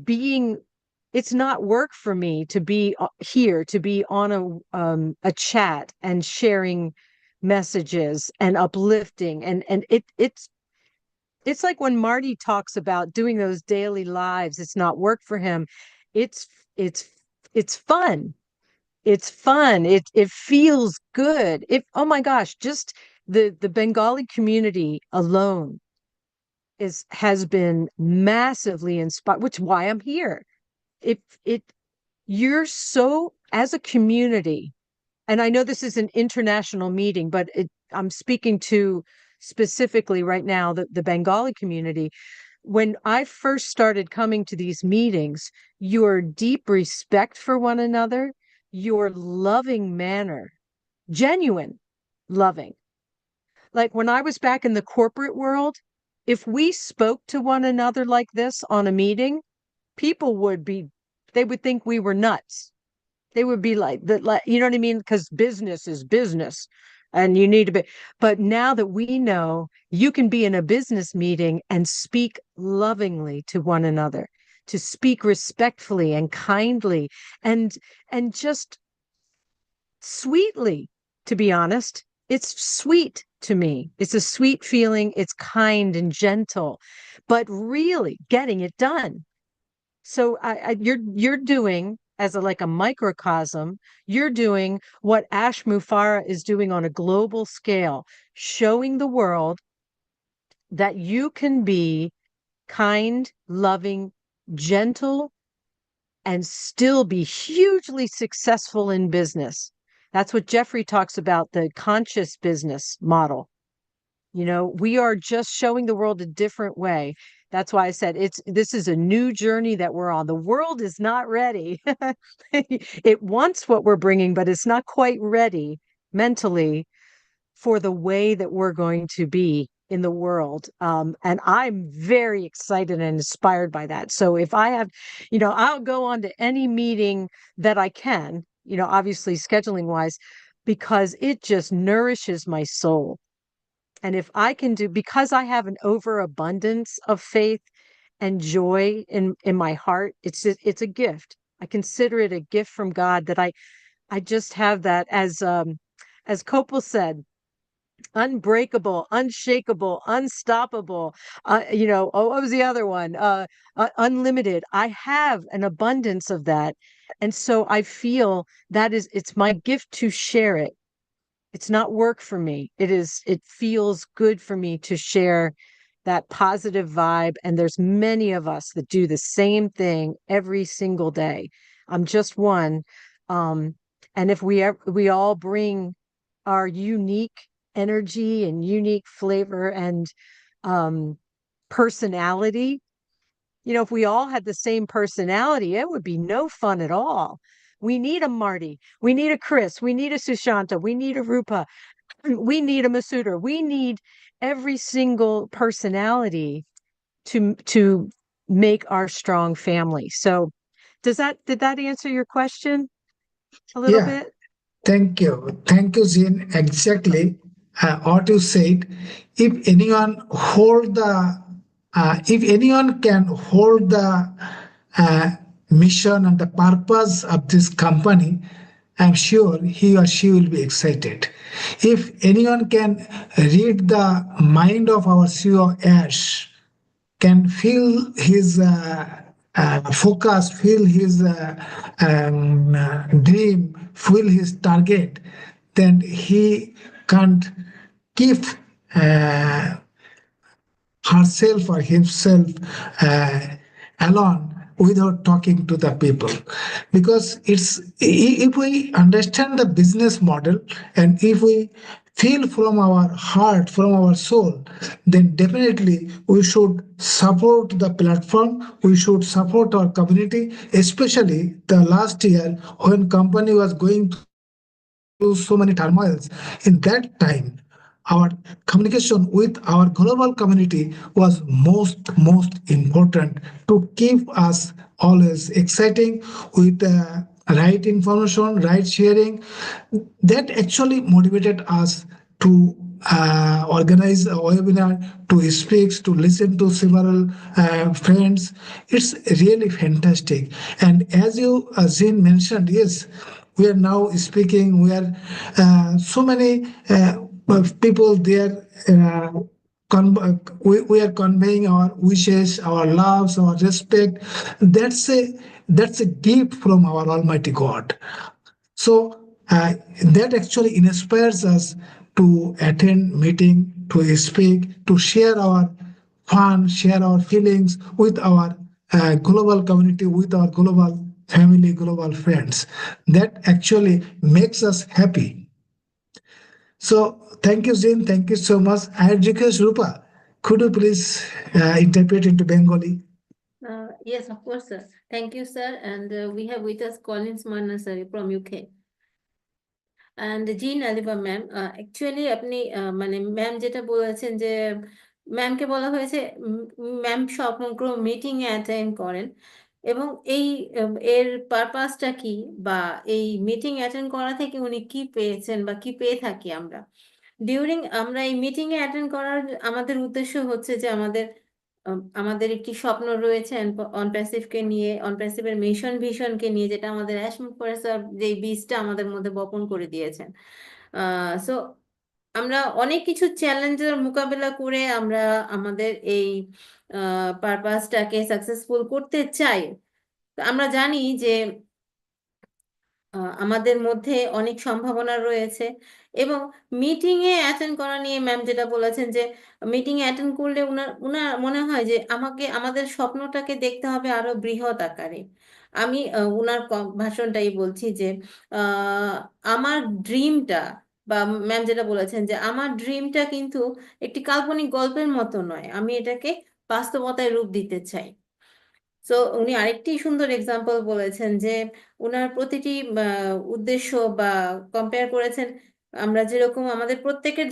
it's not work for me to be here, to be on a chat and sharing messages and uplifting. And it's like when Marty talks about doing those daily lives, it's not work for him. It's fun. It's fun. It feels good. Oh my gosh, just the Bengali community alone has been massively inspired, which is why I'm here. You're so, as a community, and I know this is an international meeting, but I'm speaking to specifically right now the Bengali community. When I first started coming to these meetings, your deep respect for one another, your loving manner, genuine loving. Like when I was back in the corporate world, if we spoke to one another like this on a meeting, people they would think we were nuts. They would be like, you know what I mean? Because business is business and you need to be. But now that we know, you can be in a business meeting and speak lovingly to one another, to speak respectfully and kindly and just sweetly, to be honest. It's sweet to me. It's a sweet feeling. It's kind and gentle, but really getting it done. So you're doing, as like a microcosm, you're doing what Ash Mufara is doing on a global scale, showing the world that you can be kind, loving, gentle, and still be hugely successful in business. That's what Jeffrey talks about, the conscious business model. You know, we are just showing the world a different way. That's why I said this is a new journey that we're on. The world is not ready. It wants what we're bringing, but it's not quite ready mentally for the way that we're going to be in the world. And I'm very excited and inspired by that. So if I have, I'll go on to any meeting that I can, obviously scheduling wise, because it just nourishes my soul. And if I can because I have an overabundance of faith and joy in my heart, it's a gift. I consider it a gift from God that I just have that, as Kopil said, unbreakable, unshakable, unstoppable. What was the other one? Unlimited. I have an abundance of that. And so I feel it's my gift to share it. It's not work for me. It feels good for me to share that positive vibe. And there's many of us that do the same thing every single day. I'm just one. And if we all bring our unique energy and unique flavor and personality, if we all had the same personality, it would be no fun at all. We need a Marty. We need a Chris. We need a Sushanta. We need a Rupa. We need a Masuda. We need every single personality to make our strong family. So did that answer your question a little Yeah, bit? thank you. Thank you, Zin. Exactly what you said. If anyone can hold the uh, mission and the purpose of this company, I'm sure he or she will be excited. If anyone can read the mind of our CEO Ash, can feel his focus, feel his dream, feel his target, then he can't keep uh, herself or himself alone without talking to the people, because if we understand the business model and if we feel from our heart, from our soul, then definitely we should support the platform, we should support our community, especially the last year when company was going through so many turmoils. In that time, our communication with our global community was most important to keep us always exciting with right information, right sharing. That actually motivated us to organize a webinar, to speak, to listen to several friends. It's really fantastic. And as you, Zin mentioned, yes, we are now speaking. We are so many people there. We are conveying our wishes, our loves, our respect. That's a gift from our Almighty God. So that actually inspires us to attend meeting, to speak, to share our fun, share our feelings with our global community, with our global family, global friends. That actually makes us happy. So thank you, Zin. Thank you so much. I request Rupa, could you please interpret into Bengali? Yes, of course, sir. Thank you, sir. And we have with us Collins Manna, sir, from UK. And Zen Alleva ma'am, actually আপনি মানে ma'am যেটা বলেছেন যে ম্যামকে বলা হয়েছে ma'am সমগ্র meeting এ attend করেন এবং এর পারপাসটা কি বা এই মিটিং অ্যাটেন্ড করা থেকে উনি কি পেয়েছেন বা কি পেয়ে থাকি আমরা আমরা এই মিটিং এ অ্যাটেন্ড করার আমাদের উদ্দেশ্য হচ্ছে যে আমাদের একটি স্বপ্ন রয়েছে অনপ্যাসিভকে নিয়ে, অনপ্যাসিভের মিশন ভিশনকে নিয়ে, যেটা আমাদের অ্যাশমুখ করে স্যার যে বীজটা আমাদের মধ্যে বপন করে দিয়েছেন। সো আমরা অনেক কিছু চ্যালেঞ্জের মোকাবেলা করে আমরা আমাদের এই পারপাসটাকে সাকসেসফুল করতে চাই। আমরা জানি যে আমাদের মধ্যে অনেক সম্ভাবনা রয়েছে। এবং মিটিংয়ে অ্যাটেন্ড করা নিয়ে ম্যাম যেটা বলেছেন যে মিটিংয়ে অ্যাটেন্ড করলে উনার মনে হয় যে আমাদের স্বপ্নটাকে দেখতে হবে আরো বৃহৎ আকারে। আমি উনার ভাষণটাই বলছি যে আহ, আমার ড্রিমটা, বা ম্যাম যেটা বলেছেন যে আমার ড্রিমটা কিন্তু একটি কাল্পনিক গল্পের মতো নয়, আমি এটাকে বাস্তবতায় রূপ দিতে চাই। সো উনি আরেকটি সুন্দর এক্সাম্পল বলেছেন যে উনার প্রতিটি উদ্দেশ্য বা কম্পেয়ার করেছেন, আমরা যেরকম আমাদের প্রত্যেকের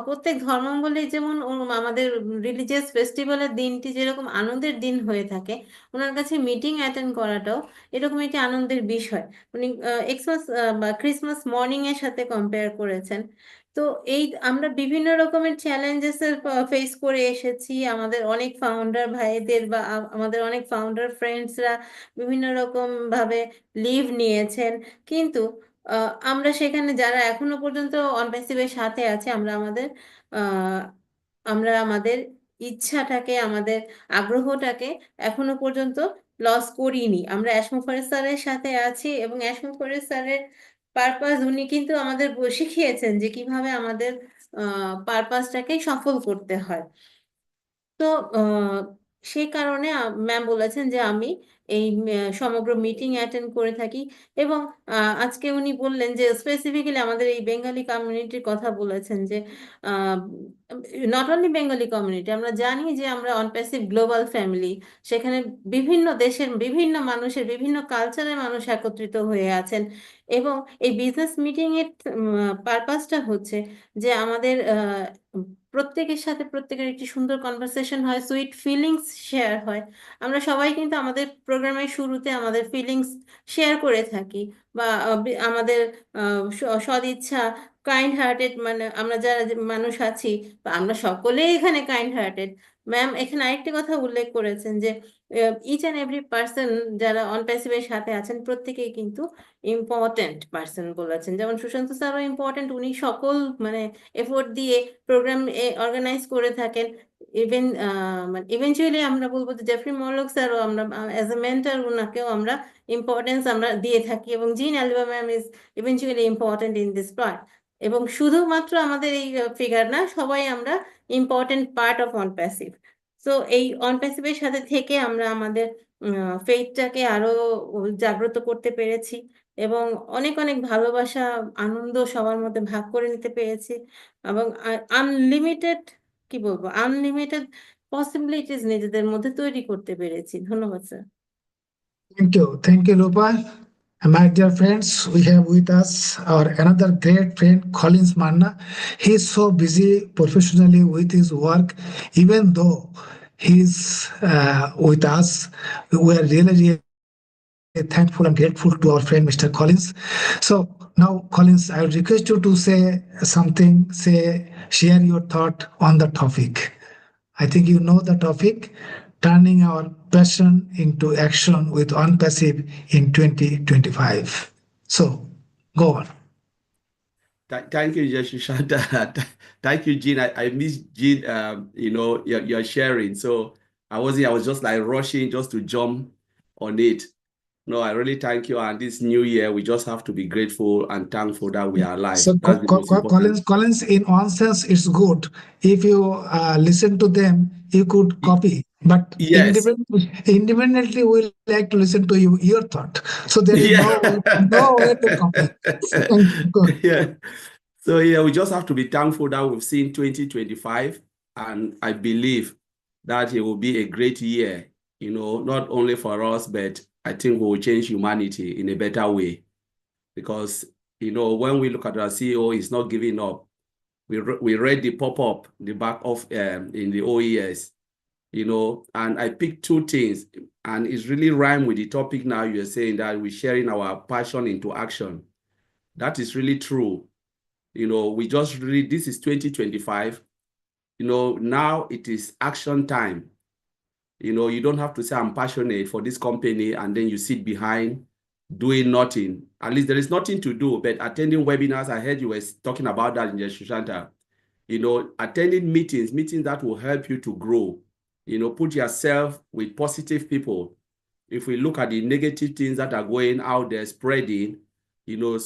প্রত্যেক ধর্মাবলী যেমন আমাদের রিলিজিয়াস ফেস্টিভ্যালের দিনটি যেরকম আনন্দের দিন হয়ে থাকে, ওনার কাছে মিটিং অ্যাটেন্ড করাটাও এরকম একটি আনন্দের বিষয়। উনি এক্সমাস বা ক্রিসমাস মর্নিং এর সাথে কম্পেয়ার করেছেন। তো এই আমরা বিভিন্ন রকমের চ্যালেঞ্জেস এর ফেস করে এসেছি, আমাদের অনেক ফাউন্ডার ভাইদের বা আমাদের অনেক ফাউন্ডার ফ্রেন্ডসরা বিভিন্ন রকম ভাবে লিভ নিয়েছেন। কিন্তু আমরা সেখানে যারা এখনো পর্যন্ত অনপ্যাসিভের সাথে আছে, আহ, আমরা আমাদের ইচ্ছাটাকে, আমাদের আগ্রহটাকে এখনো পর্যন্ত লস করিনি। আমরা অ্যাশমুখার্জী স্যারের সাথে আছি, এবং অ্যাশমুখার্জী স্যারের পারপাস উনি কিন্তু আমাদের শিখিয়েছেন যে কিভাবে আমাদের পারপাসটাকে সফল করতে হয়। তো সেই কারণে ম্যাম বলেছেন যে আমি এই সমগ্র মিটিং অ্যাটেন্ড করে থাকি। এবং আজকে উনি বললেন যে স্পেসিফিক্যালি আমাদের এই বেঙ্গলি কমিউনিটির কথা বলেছেন যে নট অনলি বেঙ্গলি কমিউনিটি, আমরা জানি যে আমরা অনপ্যাসিভ গ্লোবাল ফ্যামিলি, সেখানে বিভিন্ন দেশের বিভিন্ন মানুষের বিভিন্ন কালচারের মানুষ একত্রিত হয়ে আছেন। এবং এই বিজনেস মিটিং এর পারপাসটা হচ্ছে যে আমাদের প্রত্যেকের সাথে প্রত্যেকের একটি সুন্দর কনভারসেশন হয়, সুইট ফিলিংস শেয়ার হয়। আমরা সবাই কিন্তু আমাদের প্রোগ্রামের শুরুতে আমাদের ফিলিংস শেয়ার করে থাকি, বা আমাদের সদিচ্ছা, কাইন্ড হার্টেড, মানে আমরা যারা যে মানুষ আছি, বা আমরা সকলেই এখানে কাইন্ড হার্টেড। ম্যাম এখানে আরেকটি কথা উল্লেখ করেছেন যে ইচ অ্যান্ড এভরি পার্সন যারা অনপ্যাসিভের সাথে আছেন প্রত্যেকেই কিন্তু ইম্পর্টেন্ট পার্সন বলেছেন। যেমন সুশান্ত স্যারও ইম্পর্টেন্ট, উনি সকল মানে এফোর্ট দিয়ে প্রোগ্রাম অর্গানাইজ করে থাকেন। ইভেন মানে ইভেনচুয়ালি আমরা বলবো যে জেফরি মরলক স্যারও, আমরা অ্যাজ এ মেন্টর ওনাকেও আমরা ইম্পর্টেন্স আমরা দিয়ে থাকি, এবং জিন অ্যালভা ma'am is eventually important in this part. এবং শুধুমাত্র আমাদের এই ফিগার না, সবাই আমরা important part of Onpassive. So এই অনপ্যাসিভের সাথে থেকে আমরা আমাদের ফেইথটাকে আরো জাগ্রত করতে পেরেছি, এবং অনেক অনেক ভালোবাসা, আনন্দ সবার মধ্যে ভাগ করে নিতে পেরেছি, এবং আনলিমিটেড, কি বলবো, আনলিমিটেড পসিবিলিটিস নিজেদের মধ্যে তৈরি করতে পেরেছি। ধন্যবাদ sir. Thank you, Rupa. And my dear friends, we have with us our another great friend, Collins Manna. He is so busy professionally with his work, even though he's with us. We are really thankful and grateful to our friend Mr. Collins. So now, Collins, I would request you to say something, share your thought on the topic. I think you know the topic, turning our passion into action with ONPASSIVE in 2025. So, go on. Thank you, Shanta. Thank you, Jean. I miss Jean, your sharing. So I was just like rushing just to jump on it. No, I really thank you. And this new year, we just have to be grateful and thankful that we are alive. So, That's the most important. Collins, in one sense, it's good. If you listen to them, you could copy. But Yes. independently, we like to listen to your thought. So there is no way to copy. Thank you. Go. Yeah. So yeah, we just have to be thankful that we've seen 2025, and I believe that it will be a great year, not only for us, but I think we will change humanity in a better way. Because, when we look at our CEO, he's not giving up. We read the pop-up, the back of in the OES, and I picked two things, and it's really rhyme with the topic now. You're saying that we're sharing our passion into action. That is really true. We just really, this is 2025. Now it is action time. You don't have to say I'm passionate for this company and then you sit behind doing nothing. At least there is nothing to do, but attending webinars, I heard you were talking about that in the Shushanta. Attending meetings that will help you to grow. Put yourself with positive people. if we look at the negative things that are going out there spreading, you know,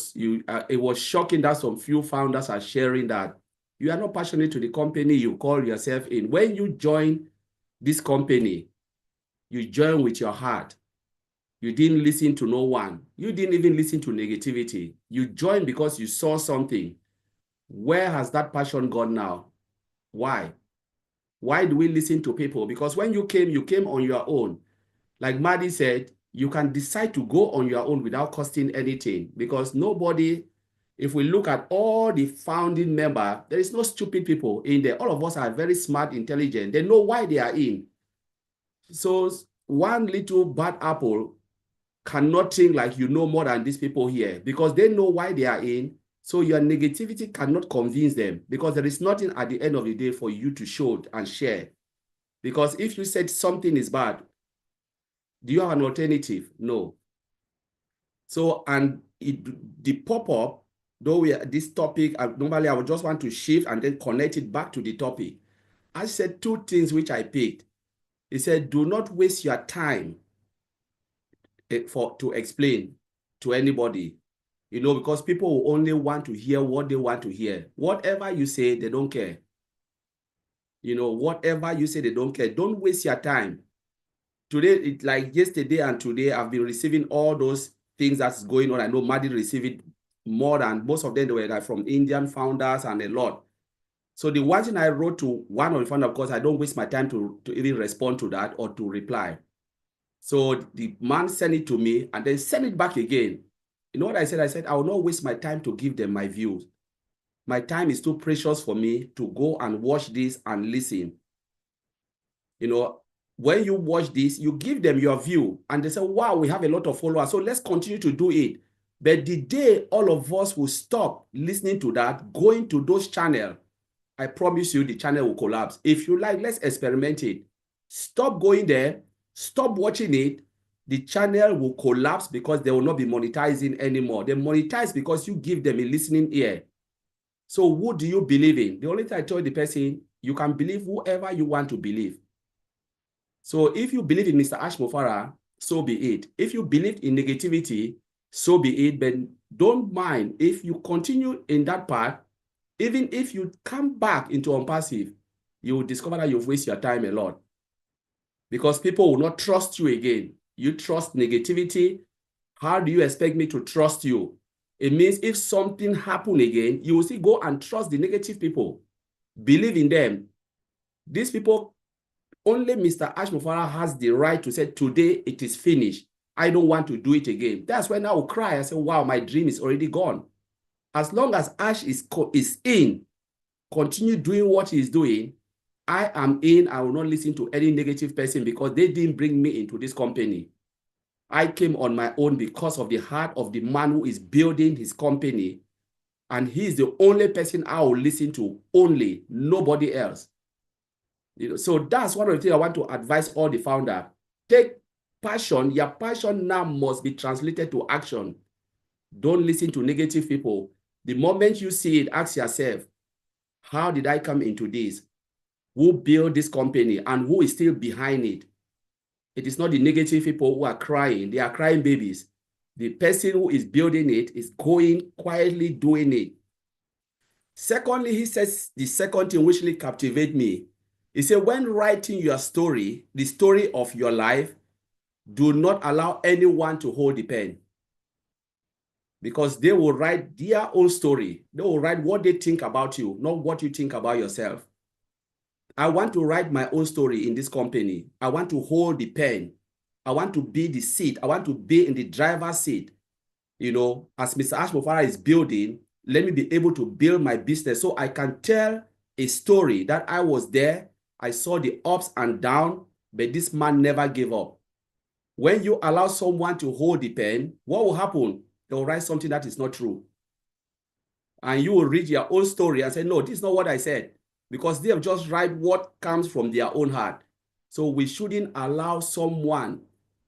it was shocking that some few founders are sharing that you are not passionate to the company you call yourself in. When you join this company, you join with your heart. You didn't listen to no one. You didn't even listen to negativity. You joined because you saw something. Where has that passion gone now? Why? Why do we listen to people? Because when you came on your own. Like Maddie said, you can decide to go on your own without costing anything, because nobody, if we look at all the founding members, there is no stupid people in there. All of us are very smart, intelligent. They know why they are in. So one little bad apple cannot think like you know more than these people here, because they know why they are in. So your negativity cannot convince them, because there is nothing at the end of the day for you to show and share. Because if you said something is bad, do you have an alternative? No. So, and the pop-up, though this topic, normally I would just want to shift and then connect it back to the topic. I said two things which I picked. He said, do not waste your time to explain to anybody, you know, because people will only want to hear what they want to hear. Whatever you say, they don't care. You know, whatever you say, they don't care. Don't waste your time. Today, it's like yesterday and today, I've been receiving all those things that's going on. I know Maddie received it more than most of them. They were like from Indian founders and a lot. So the one thing I wrote to one of the founders, of course, I don't waste my time to even respond to that or to reply. So the man sent it to me and then sent it back again. You know what I said? I said, I will not waste my time to give them my views. My time is too precious for me to go and watch this and listen. You know, when you watch this, you give them your view and they say, wow, we have a lot of followers, so let's continue to do it. But the day all of us will stop listening to that, going to those channels, I promise you the channel will collapse. If you like, let's experiment it. Stop going there, stop watching it. The channel will collapse because they will not be monetizing anymore. They monetize because you give them a listening ear. So who do you believe in? The only thing I told the person, you can believe whoever you want to believe. So if you believe in Mr. Ash Mofara, so be it. If you believe in negativity, so be it. But don't mind if you continue in that path. Even if you come back into Onpassive, you will discover that you've wasted your time a lot. Because people will not trust you again. You trust negativity. How do you expect me to trust you? It means if something happens again, you will still go and trust the negative people. Believe in them. These people, only Mr. Ash Mofara has the right to say, today it is finished. I don't want to do it again. That's when I will cry. I say, wow, my dream is already gone. As long as Ash is in, continue doing what he's doing, I am in. I will not listen to any negative person because they didn't bring me into this company. I came on my own because of the heart of the man who is building his company. And he's the only person I will listen to, only, nobody else. You know, so that's one of the things I want to advise all the founders. Take passion. Your passion now must be translated to action. Don't listen to negative people. The moment you see it, ask yourself, how did I come into this? Who built this company and who is still behind it? It is not the negative people who are crying. They are crying babies. The person who is building it is going quietly doing it. Secondly, he says the second thing which really captivates me. He said, when writing your story, the story of your life, do not allow anyone to hold the pen. Because they will write their own story. They will write what they think about you, not what you think about yourself. I want to write my own story in this company. I want to hold the pen. I want to be the seat. I want to be in the driver's seat. You know, as Mr. Ash Mofara is building, let me be able to build my business so I can tell a story that I was there. I saw the ups and downs, but this man never gave up. When you allow someone to hold the pen, what will happen? They will write something that is not true. And you will read your own story and say, no, this is not what I said. Because they have just write what comes from their own heart. So we shouldn't allow someone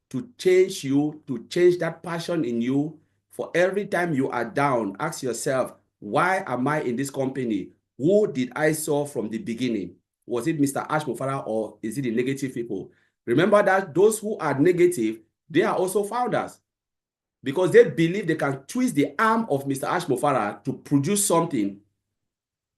to change you, to change that passion in you. For every time you are down, ask yourself, why am I in this company? Who did I saw from the beginning? Was it Mr. Ash Mofara or is it the negative people? Remember that those who are negative, they are also founders because they believe they can twist the arm of Mr. Ash Mofara to produce something.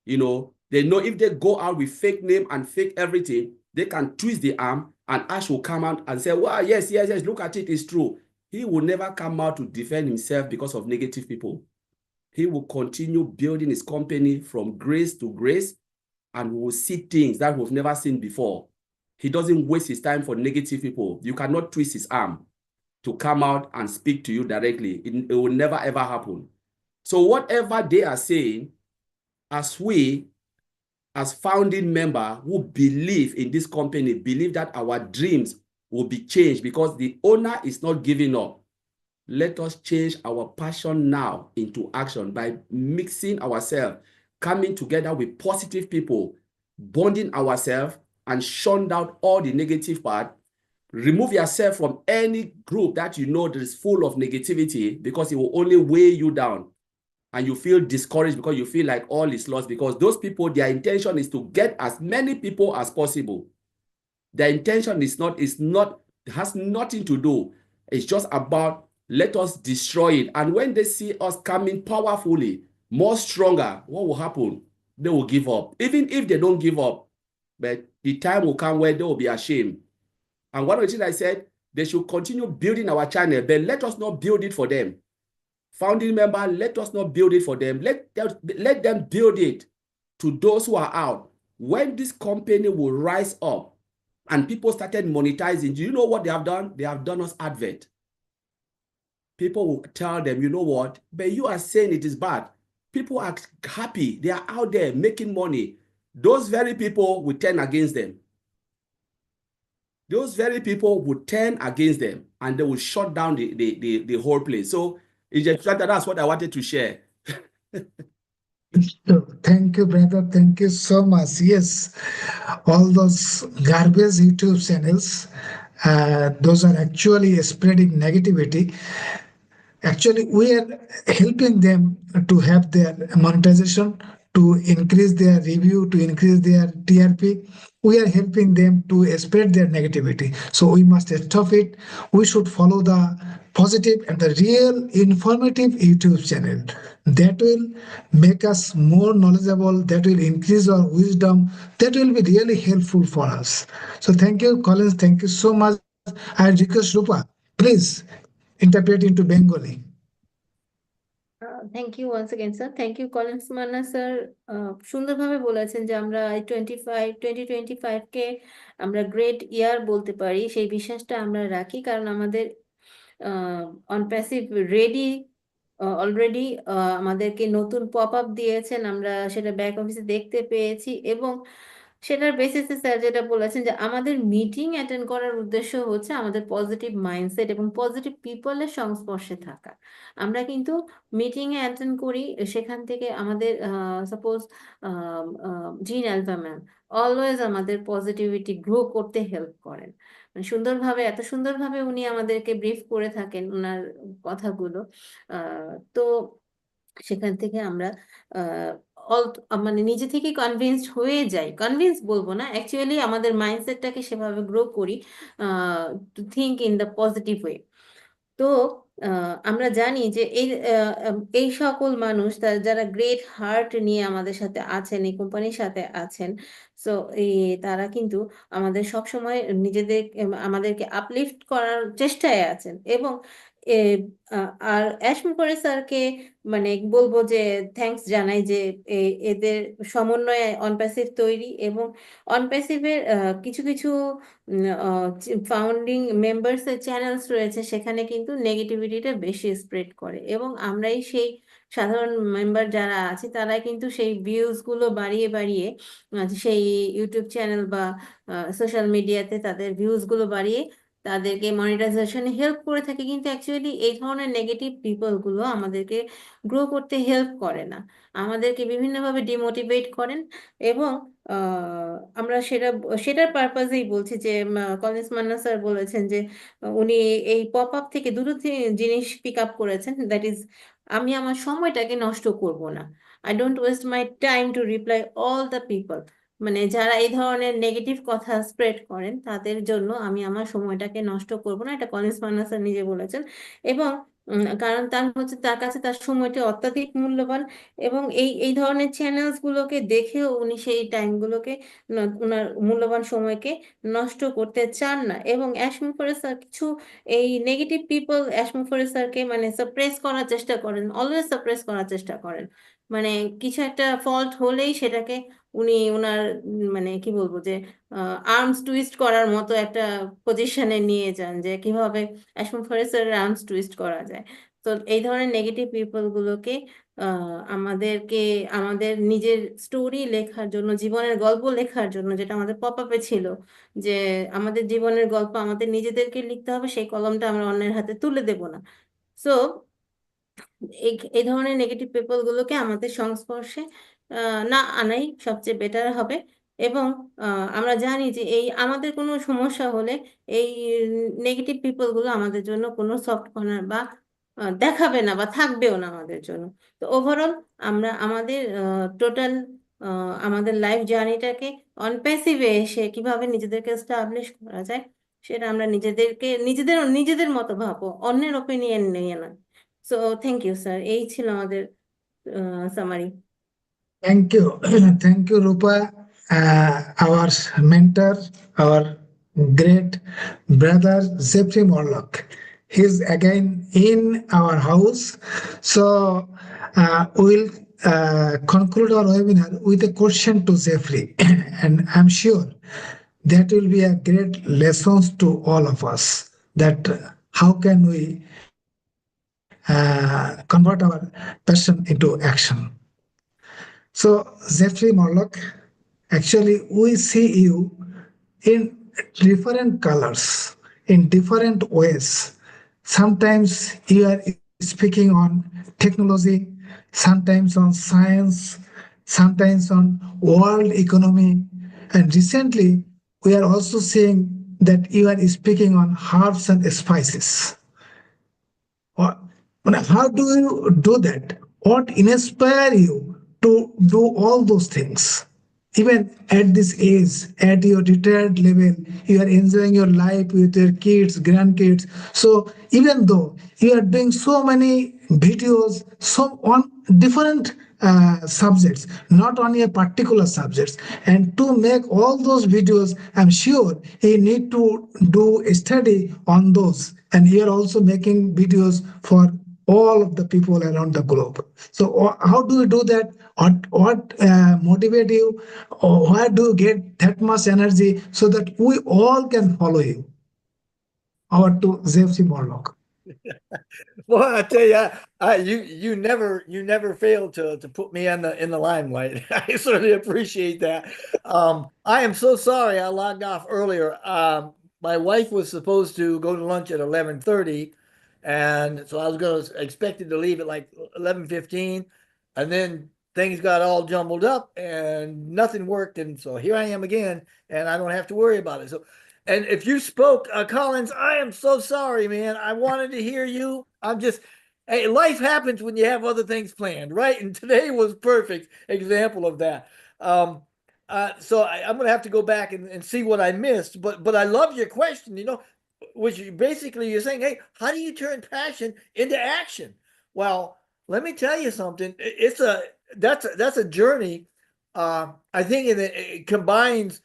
You know, they know if they go out with fake name and fake everything, they can twist the arm and Ash will come out and say, well, yes, look at it, it's true. He will never come out to defend himself because of negative people. He will continue building his company from grace to grace, and we will see things that we've never seen before. He doesn't waste his time for negative people. You cannot twist his arm to come out and speak to you directly. It will never, ever happen. So whatever they are saying, as we, as founding member who believe in this company, believe that our dreams will be changed because the owner is not giving up. Let us change our passion now into action by mixing ourselves, coming together with positive people, bonding ourselves, and shun out all the negative part. Remove yourself from any group that you know that is full of negativity because it will only weigh you down. And you feel discouraged because you feel like all is lost because those people, their intention is to get as many people as possible. Their intention has nothing to do. It's just about let us destroy it. And when they see us coming powerfully, more stronger, what will happen? They will give up. Even if they don't give up, but the time will come where they will be ashamed. And one of the things I said, they should continue building our channel, but let us not build it for them. Founding member, let us not build it for them. Let them build it to those who are out. When this company will rise up and people started monetizing, do you know what they have done? They have done us advert. People will tell them, you know what, but you are saying it is bad. People are happy. They are out there making money. Those very people will turn against them. Those very people will turn against them and they will shut down the whole place. So that's what I wanted to share. Thank you, brother. Thank you so much. Yes, all those garbage YouTube channels, those are actually spreading negativity. Actually, we are helping them to have their monetization, to increase their review, to increase their TRP. We are helping them to spread their negativity. So we must stop it. We should follow the positive and the real informative YouTube channel. That will make us more knowledgeable, that will increase our wisdom, that will be really helpful for us. So thank you, Collins. Thank you so much. I request Rupa, please interpret into Bengali. Thank you once again sir, thank you Collins Manna sir. সুন্দরভাবে বলেছেন যে আমরা এই 2025-কে আমরা great ইয়ার বলতে পারি, সেই বিশ্বাসটা আমরা রাখি, কারণ আমাদের অনপ্যাসিভ রেডি অলরেডি আমাদেরকে নতুন পপ আপ দিয়েছেন, আমরা সেটা ব্যাক অফিসে দেখতে পেয়েছি, এবং সেটার বেসিসে স্যার যেটা বলেছেন যে আমাদের মিটিং অ্যাটেন্ড করার উদ্দেশ্য হচ্ছে আমাদের পজিটিভ মাইন্ডসেট এবং পজিটিভ পিপলের সংস্পর্শে থাকা। আমরা কিন্তু মিটিংয়ে অ্যাটেন্ড করি, সেখান থেকে আমাদের সাপোজ জিন অ্যালভা ম্যাম অলওয়েজ আমাদের পজিটিভিটি গ্রো করতে হেল্প করেন। মানে সুন্দরভাবে, এত সুন্দরভাবে উনি আমাদেরকে ব্রিফ করে থাকেন ওনার কথাগুলো। তো সেখান থেকে আমরা মানে নিজে থেকে কনভিন্সড হয়ে যাই, কনভিন্স বলবো না, অ্যাকচুয়ালি আমাদের মাইন্ডসেটটাকে সেভাবে গ্রো করি to think in the positive way. তো আমরা জানি যে এই সকল মানুষ যারা গ্রেট হার্ট নিয়ে আমাদের সাথে আছেন, এই কোম্পানির সাথে আছেন, সো তারা কিন্তু আমাদের সবসময় আমাদেরকে আপলিফট করার চেষ্টায় আছেন। এবং আর অ্যাশমুখরে স্যারকে মানে বলবো যে থ্যাঙ্কস জানাই যে এদের সমন্বয়ে অনপ্যাসিভ তৈরি, এবং অনপ্যাসিভের কিছু কিছু ফাউন্ডিং মেম্বার্সের চ্যানেলস রয়েছে, সেখানে কিন্তু নেগেটিভিটিটা বেশি স্প্রেড করে, এবং আমরাই সেই সাধারণ মেম্বার যারা আছে তারা কিন্তু সেই ভিউজগুলো বাড়িয়ে বাড়িয়ে সেই ইউটিউব চ্যানেল বা সোশ্যাল মিডিয়াতে তাদের ভিউজগুলো বাড়িয়ে তাদেরকে মনিটাইজেশনে হেল্প করে থাকে। কিন্তু অ্যাকচুয়ালি এই ধরনের নেগেটিভ পিপলগুলো আমাদেরকে গ্রো করতে হেল্প করে না, আমাদেরকে বিভিন্নভাবে ডিমোটিভেট করেন। এবং আমরা সেটার পারপাজেই বলছি যে কলেজ মান্না স্যার বলেছেন যে উনি এই পপ আপ থেকে দুটো জিনিস পিক আপ করেছেন, দ্যাট ইজ আমি আমার সময়টাকে নষ্ট করব না, I don't waste my time to reply all the people. মানে যারা এই ধরনের নেগেটিভ কথা স্প্রেড করেন তাদের জন্য আমি আমার সময়টাকে নষ্ট করব না, এটা কলিন্স ফার্নাস নিজে বলেছেন। এবং কারণ তার কাছে তার সময়টা অত্যাধিক মূল্যবান, এবং এই ধরনের চ্যানেলস গুলোকে দেখেও উনি সেই টাইমগুলোকে ওনার মূল্যবান সময়কে নষ্ট করতে চান না। এবং অ্যাশমুখরে স্যার কিছু এই নেগেটিভ পিপল অ্যাশমুখরে স্যারকে মানে সাপ্রেস করার চেষ্টা করেন, অলওয়েজ সাপ্রেস করার চেষ্টা করেন। মানে কিছু একটা ফল্ট হলেই সেটাকে উনি ওনার মানে কি বলবো যে আর্মস টুইস্ট করার মতো একটা পজিশনে নিয়ে যান, যে কিভাবে অ্যাশমুখ ফরেস্টের আর্মস টুইস্ট করা যায়। তো এই ধরনের নেগেটিভ পিপল গুলোকে আমাদেরকে আমাদের নিজের স্টোরি লেখার জন্য, জীবনের গল্প লেখার জন্য, যেটা আমাদের পপ আপে ছিল যে আমাদের জীবনের গল্প আমাদের নিজেদেরকে লিখতে হবে, সেই কলমটা আমরা অন্যের হাতে তুলে দেব না। সো এই ধরনের নেগেটিভ পিপল গুলোকে আমাদের সংস্পর্শে না আনাই সবচেয়ে বেটার হবে। এবং আমরা জানি যে এই আমাদের কোনো সমস্যা হলে এই নেগেটিভ পিপল গুলো আমাদের জন্য কোনো সফট কর্নার বা দেখাবে না বা থাকবেও না আমাদের জন্য। তো ওভারঅল আমরা আমাদের টোটাল আমাদের লাইফ জার্নিটাকে অনপ্যাসিভে এসে কিভাবে নিজেদেরকে এস্টাবলিশ করা যায় সেটা আমরা নিজেদের মতো ভাববো, অন্যের ওপিনিয়ন নিয়ে না। সো থ্যাংক ইউ স্যার, এই ছিল আমাদের summary. Thank you. Thank you, Rupa, our mentor, our great brother, Jeffrey Morlock. He's again in our house. So we'll conclude our webinar with a question to Jeffrey. And I'm sure that will be a great lessons to all of us, that how can we convert our passion into action. So, Jeffrey Morlock, actually, we see you in different colors, in different ways. Sometimes you are speaking on technology, sometimes on science, sometimes on world economy, and recently we are also seeing that you are speaking on herbs and spices. How do you do that? What inspire you to do all those things? Even at this age, at your retired level, you are enjoying your life with your kids, grandkids. So even though you are doing so many videos, so on different subjects, not only a particular subjects, and to make all those videos, I'm sure you need to do a study on those, and you are also making videos for all of the people around the globe. So how do you do that? What motivate you? Or where do you get that much energy so that we all can follow you? Over to Zevsi Morlock. Well, I tell you, you never fail to put me in the limelight. I certainly appreciate that. I am so sorry I logged off earlier. My wife was supposed to go to lunch at 11:30, and so I was expected to leave at like 11:15, and then things got all jumbled up and nothing worked, and so here I am again, and I don't have to worry about it. So. And if you spoke, Collins, I am so sorry, man. I wanted to hear you. Hey, life happens when you have other things planned, right? And today was perfect example of that. So I'm going to have to go back and see what I missed. But I love your question, which you're saying, hey, how do you turn passion into action? Well, let me tell you something. That's a journey. I think it combines.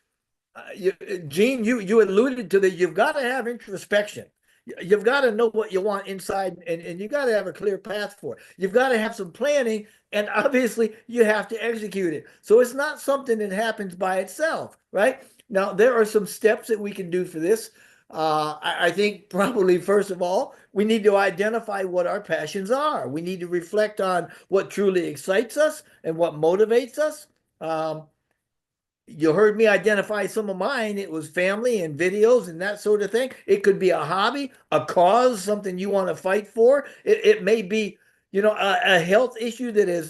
Gene, you alluded to that. You've got to have introspection. You've got to know what you want inside, and you got to have a clear path for it. You've got to have some planning, and obviously you have to execute it. So it's not something that happens by itself, right? Now, there are some steps that we can do for this. I think probably, first of all, we need to identify what our passions are. We need to reflect on what truly excites us and what motivates us. You heard me identify some of mine. It was family and videos and that sort of thing. It could be a hobby, a cause, something you want to fight for. It may be, a health issue that has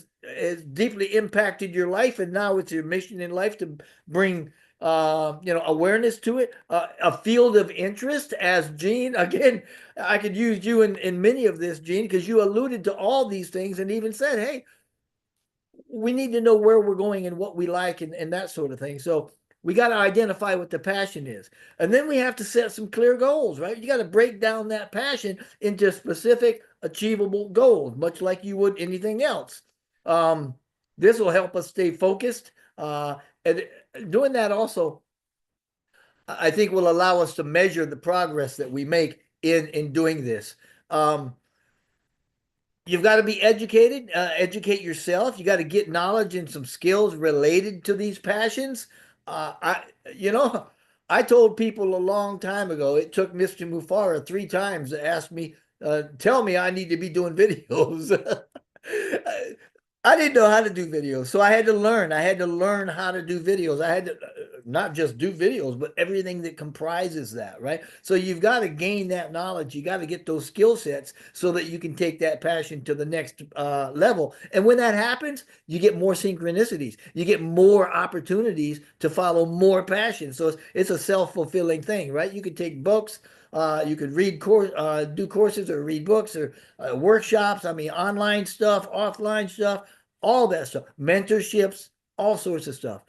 deeply impacted your life, and now it's your mission in life to bring, awareness to it. A field of interest, as Gene. Again, I could use you in many of this, Gene, because you alluded to all these things and even said, hey, we need to know where we're going and what we like and that sort of thing. So we got to identify what the passion is. And then we have to set some clear goals, right? You got to break down that passion into specific, achievable goals, much like you would anything else. This will help us stay focused. And doing that also, I think, will allow us to measure the progress that we make in doing this. You've got to be educated, educate yourself. You got to get knowledge and some skills related to these passions. I told people a long time ago, it took Mr. Mufara 3 times to ask me, tell me I need to be doing videos. I didn't know how to do videos, so I had to learn. I had to learn how to do videos. I had to not just do videos, but everything that comprises that, right? So you've got to gain that knowledge. You got to get those skill sets so that you can take that passion to the next level. And when that happens, you get more synchronicities. You get more opportunities to follow more passion. So it's a self-fulfilling thing, right? You could take books. You could do courses or read books or workshops. I mean, online stuff, offline stuff, all that stuff, mentorships, all sorts of stuff.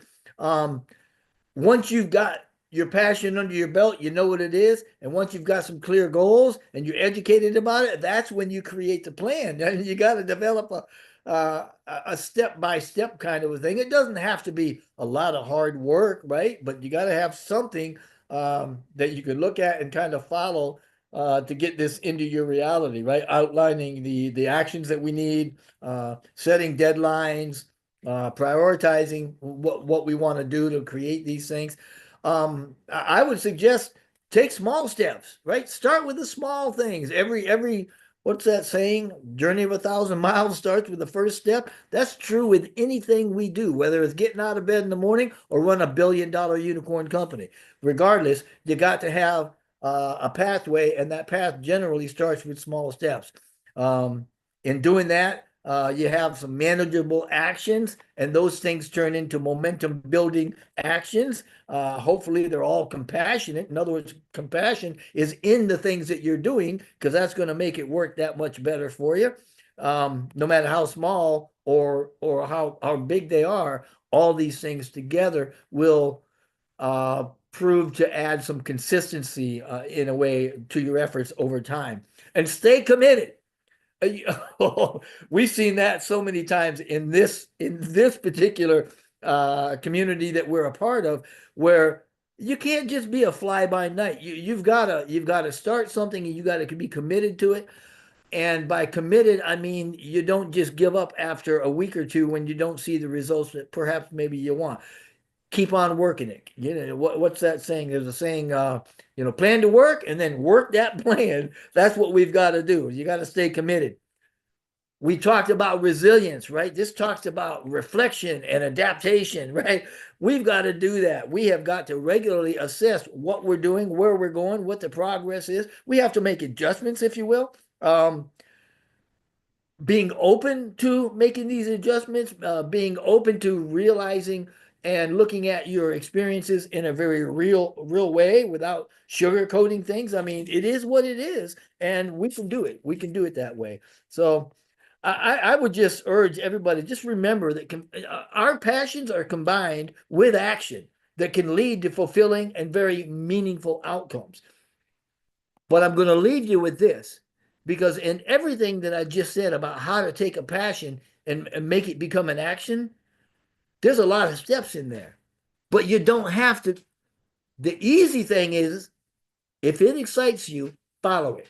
Once you've got your passion under your belt, you know what it is. And once you've got some clear goals and you're educated about it, that's when you create the plan. And you got to develop a step-by-step kind of a thing. It doesn't have to be a lot of hard work, right? But you got to have something that you could look at and kind of follow to get this into your reality, right? Outlining the actions that we need, setting deadlines, prioritizing what we want to do to create these things. I would suggest take small steps, right? Start with the small things. Every what's that saying? Journey of 1,000 miles starts with the first step. That's true with anything we do, whether it's getting out of bed in the morning or run a billion-dollar unicorn company. Regardless, you got to have a pathway, and that path generally starts with small steps. In doing that, you have some manageable actions, and those things turn into momentum building actions. Hopefully they're all compassionate. In other words, compassion is in the things that you're doing, because that's going to make it work that much better for you. No matter how small or how big they are, all these things together will prove to add some consistency in a way to your efforts over time. And stay committed. We've seen that so many times in this particular community that we're a part of, where you can't just be a fly by night. You've got to start something, and you got to be committed to it. And by committed, I mean you don't just give up after a week or two when you don't see the results that perhaps maybe you want. Keep on working it. You know, what's that saying? There's a saying, plan to work and then work that plan. That's what we've got to do. You got to stay committed. We talked about resilience, right? This talks about reflection and adaptation, right? We've got to do that. We have got to regularly assess what we're doing, where we're going, what the progress is. We have to make adjustments, if you will. Being open to making these adjustments, being open to realizing and looking at your experiences in a very real way without sugarcoating things. I mean, it is what it is, and we can do it. We can do it that way. So I would just urge everybody, just remember that our passions are combined with action that can lead to fulfilling and very meaningful outcomes. But I'm going to leave you with this, because in everything that I just said about how to take a passion and make it become an action, there's a lot of steps in there. But you don't have to. The easy thing is, if it excites you, follow it.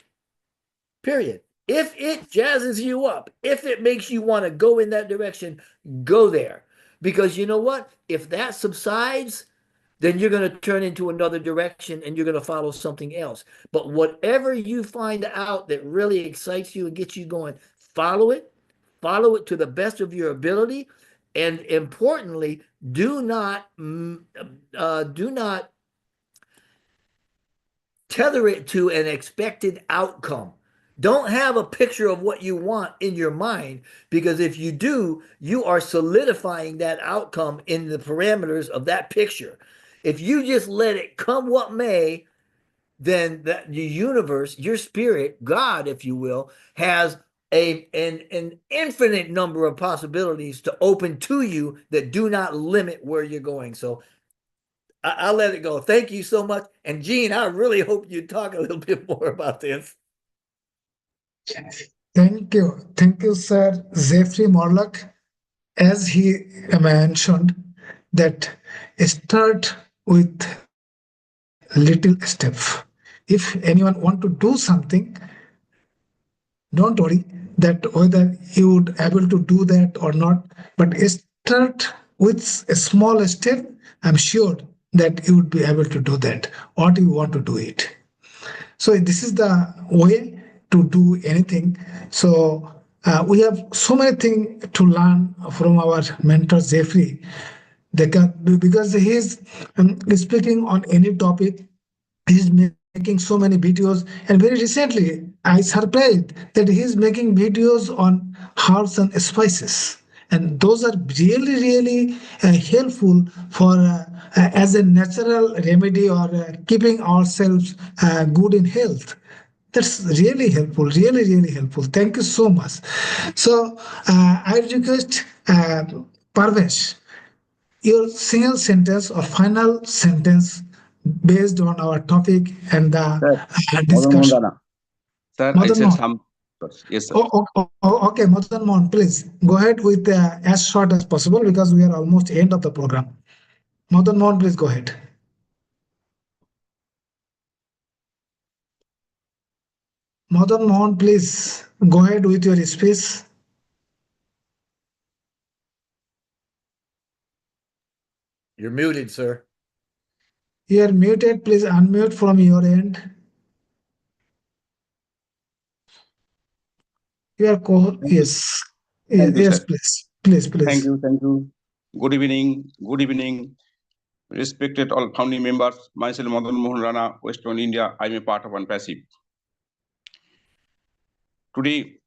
Period. If it jazzes you up, if it makes you want to go in that direction, go there. Because you know what? If that subsides, then you're going to turn into another direction and you're going to follow something else. But whatever you find out that really excites you and gets you going, follow it to the best of your ability. And importantly, do not tether it to an expected outcome. Don't have a picture of what you want in your mind, because if you do, you are solidifying that outcome in the parameters of that picture. If you just let it come what may, then the universe, your spirit, God, if you will, has an infinite number of possibilities to open to you that do not limit where you're going. So I'll let it go. Thank you so much. And Gene, I really hope you talk a little bit more about this. Thank you. Thank you, sir. Jeffrey Morlock, as he mentioned, that start with little step. If anyone want to do something, don't worry that whether you would able to do that or not, but start with a small step. I'm sure that you would be able to do that, what you want to do it. So this is the way to do anything. So we have so many things to learn from our mentor Jeffrey. Because he is speaking on any topic, he's making so many videos, and very recently I surprised that he's making videos on herbs and spices, and those are really helpful for as a natural remedy or keeping ourselves good in health. That's really helpful, really helpful. Thank you so much. So I request Parvesh, your single sentence or final sentence based on our topic and the Sir, discussion. Sir, I Madan said Mohan. some. Yes, sir. Okay, Madan Mohan, please go ahead with as short as possible because we are almost end of the program. Madan Mohan, please go ahead. Madan Mohan, please go ahead with your speech. You're muted, sir. You are muted. Please unmute from your end. You are yes. Thank you, Yes, sir. please. Thank you. Good evening. Respected all founding members, myself Madan Mohan Rana, Western India. I'm a part of ONPASSIVE. Today,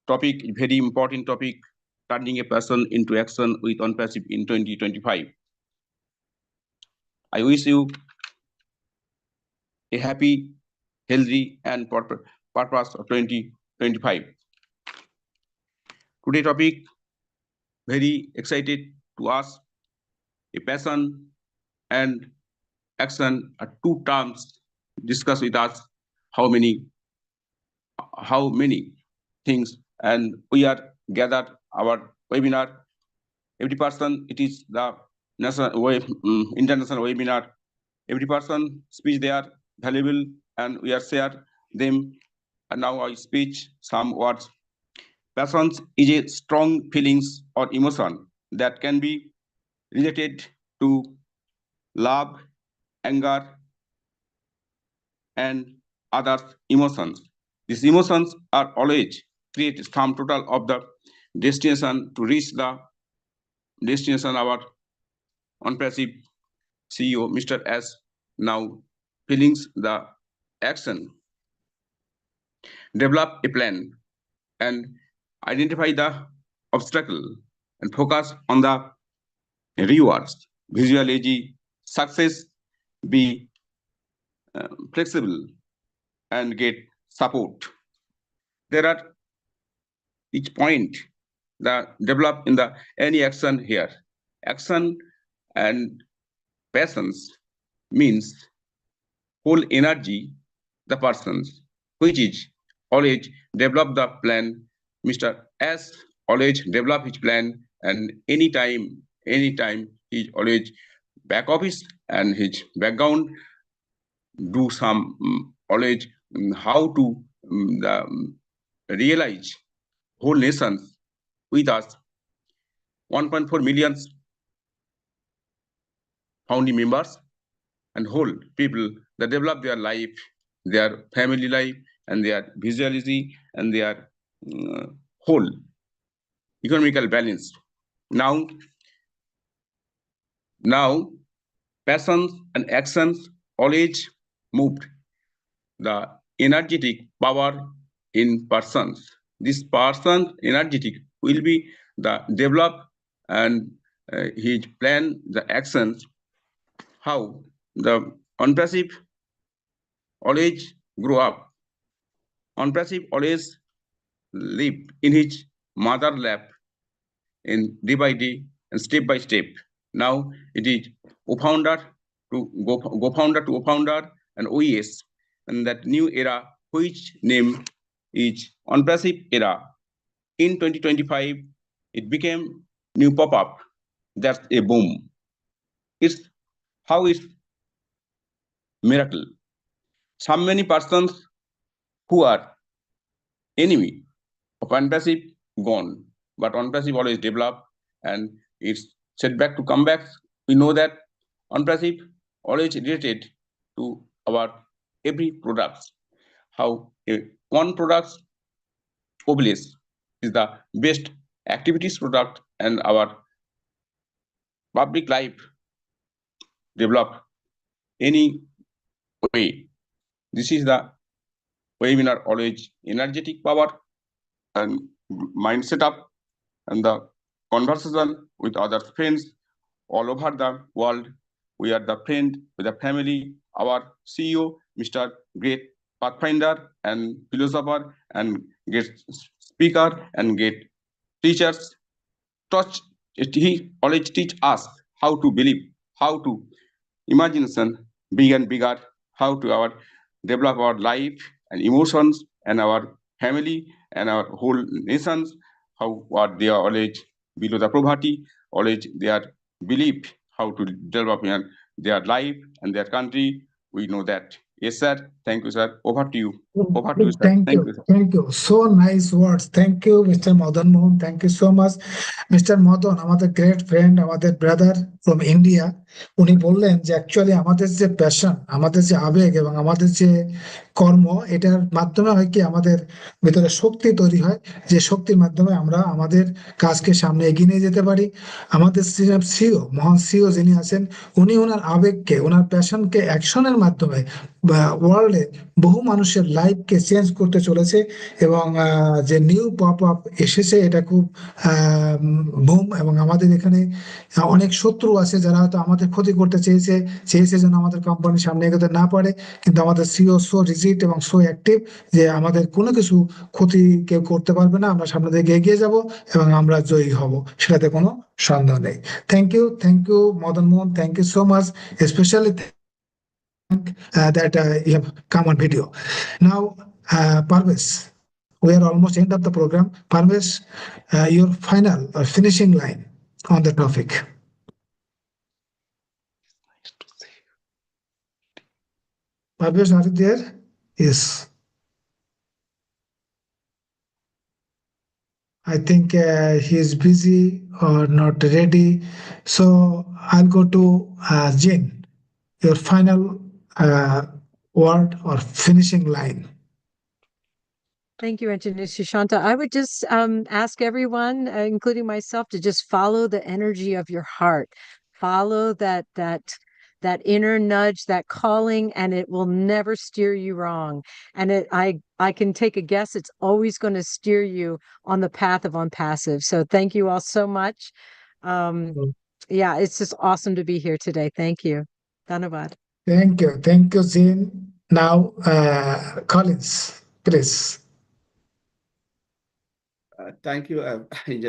topic, very important topic, turning a person into action with ONPASSIVE in 2025. I wish you a happy, healthy, and purpose of 2025. Today topic, very excited to us. A passion and action are two terms discussed with us. How many things, and we are gathered our webinar. Every person, it is the international webinar. Every person speech they are valuable, and we are share them. And now I speak some words. Passions is a strong feelings or emotion that can be related to love, anger, and other emotions. These emotions are always create sum total of the destination to reach the destination. Our ONPASSIVE CEO, Mr. S, now feelings the action. Develop a plan and identify the obstacle and focus on the rewards. Visualize success, be flexible, and get support. There are each point that develop in the any action here. Action and passions means whole energy the persons, which is always develop the plan. Mr. S always develop his plan, and anytime he always back office and his background do some always how to realize whole nations with us 1.4 million founding members and whole people that develop their life, their family life, and their visuality and their whole economical balance. Now, passions and actions always moved the energetic power in persons. This person energetic will be the develop and his plan the actions. How the ONPASSIVE always grow up. ONPASSIVE always live in his mother lap in day by day and step by step. Now it is co-founder to co-founder to co-founder and OES, and that new era, which name is ONPASSIVE era. In 2025, it became new pop-up. That's a boom. It's how it's miracle. Some many persons who are enemy of ONPASSIVE gone, but ONPASSIVE always develop and it's setback to comeback. We know that ONPASSIVE always related to our every product. How one product Obelisk is the best activities product and our public life develop any way. This is the webinar always energetic power and mind setup and the conversation with other friends all over the world. We are the friend with the family. Our CEO, Mr. Great Pathfinder and philosopher and great speaker and great teachers. He always teach us how to believe, how to imagination big and bigger, how to our develop our life and emotions and our family and our whole nations, how what they are always below the poverty, always they are believe how to develop in their life and their country. We know that. Yes, sir. Thank you, sir. Over to you. Over to you, sir. Thank Thank you. you, sir. Thank you. So nice words. Thank you, Mr. Madan Mohan. Thank you so much. Mr. Madan, আমাদের great friend, আমাদের brother from India, উনি বললেন যে actually আমাদের যে passion, আমাদের যে আবেগ এবং আমাদের যে কর্ম, এটার মাধ্যমে হয় কি আমাদের ভেতরে শক্তি তৈরি হয়, যে শক্তির মাধ্যমে আমরা আমাদের কাজকে সামনে এগিয়ে নিয়ে যেতে পারি। আমাদের সিও, মহান সিও যিনি আছেন, উনি ওনার আবেগকে, ওনার প্যাশনকে অ্যাকশনের মাধ্যমে ওয়ার্ল্ডে বহু মানুষের লাইফকে চেঞ্জ করতে চলেছে। এবং যে নিউ পপ আপ এসেছে, এটা খুব বুম। এবং আমাদের এখানে অনেক শত্রু আছে যারা হয়তো আমাদের ক্ষতি করতে চেয়েছে যেন আমাদের কোম্পানি সামনে এগোতে না পারে, কিন্তু আমাদের সিও সো রিজিড এবং সো অ্যাক্টিভ যে আমাদের কোনো কিছু ক্ষতি কেউ করতে পারবে না, আমরা সামনে দিকে এগিয়ে যাব এবং আমরা জয়ী হব, সেটাতে কোনো সন্দেহ নেই। Thank you Madan Mohan, thank you so much, specially that you have come on video. Now, Parvesh, we are almost end of the program. Parvesh, your final or finishing line on the topic. Parvesh, are you there? Yes. I think he is busy or not ready. So I'll go to Jane. Your final word or finishing line. Thank you, Engineer Sushanta. I would just ask everyone, including myself, to just follow the energy of your heart. Follow that inner nudge, that calling, and it will never steer you wrong. And I can take a guess, it's always going to steer you on the path of ONPASSIVE. So thank you all so much. Yeah, it's just awesome to be here today. Thank you. Dhanavad. Thank you, Jane. Now, Collins, please. Thank you,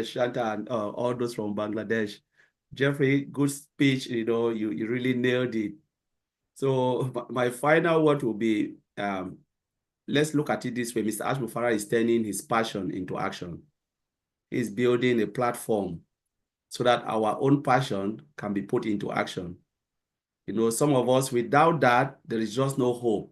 Shanta, and all those from Bangladesh. Jeffrey, good speech. You really nailed it. So my final word will be, let's look at it this way. Mr. Ashmufara is turning his passion into action. He's building a platform so that our own passion can be put into action. Some of us, without that, there is just no hope.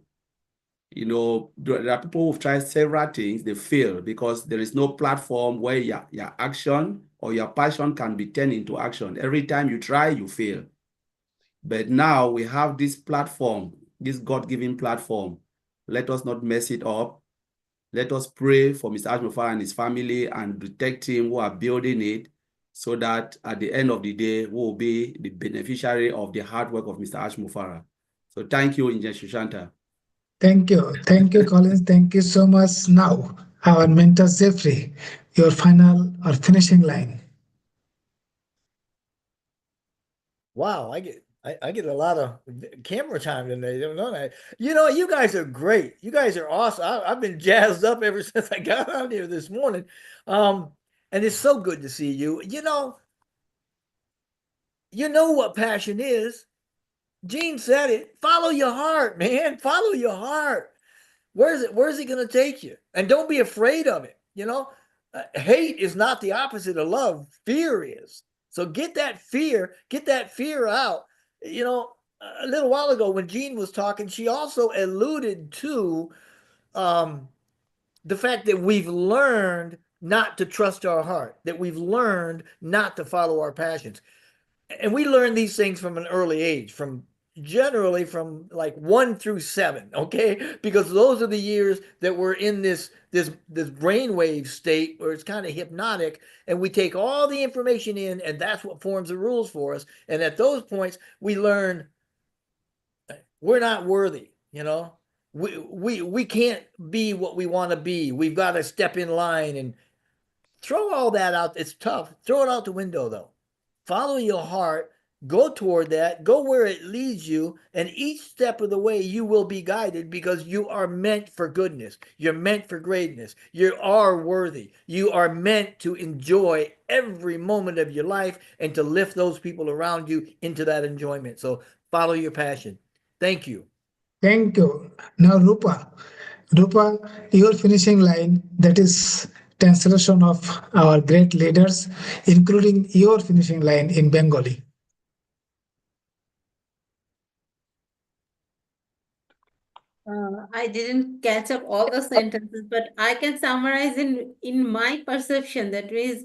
There are people who've tried several things, they fail because there is no platform where your action or your passion can be turned into action. Every time you try, you fail. But now we have this platform, this God-given platform. Let us not mess it up. Let us pray for Mr. Ashmufara and his family and protect him who are building it, so that at the end of the day, we will be the beneficiary of the hard work of Mr. Ashmufara. So thank you, Engineer Sushanta. Thank you, Collins. Thank you so much. Now, our mentor Jeffrey, your final or finishing line. Wow, I get a lot of camera time today. Don't know that. You know, you guys are great. You guys are awesome. I've been jazzed up ever since I got out here this morning. And it's so good to see you. You know what passion is. Gene said it. Follow your heart, man. Follow your heart. Where's it going to take you? And don't be afraid of it. Hate is not the opposite of love. Fear is. So get that fear out. A little while ago when Jean was talking, she also alluded to the fact that we've learned not to trust our heart, that we've learned not to follow our passions. And we learn these things from an early age, generally from like 1 through 7, okay? Because those are the years that we're in this brainwave state where it's kind of hypnotic, and we take all the information in, and that's what forms the rules for us. And at those points, we learn we're not worthy, we can't be what we want to be. We've got to step in line and throw all that out. It's tough. Throw it out the window, though. Follow your heart. Go toward that. Go where it leads you. And each step of the way, you will be guided because you are meant for goodness. You're meant for greatness. You are worthy. You are meant to enjoy every moment of your life and to lift those people around you into that enjoyment. So follow your passion. Thank you. Thank you. Now, Rupa, your finishing line, that is translation of our great leaders, including your finishing line in Bengali. I didn't catch up all the sentences, but I can summarize in my perception, that is,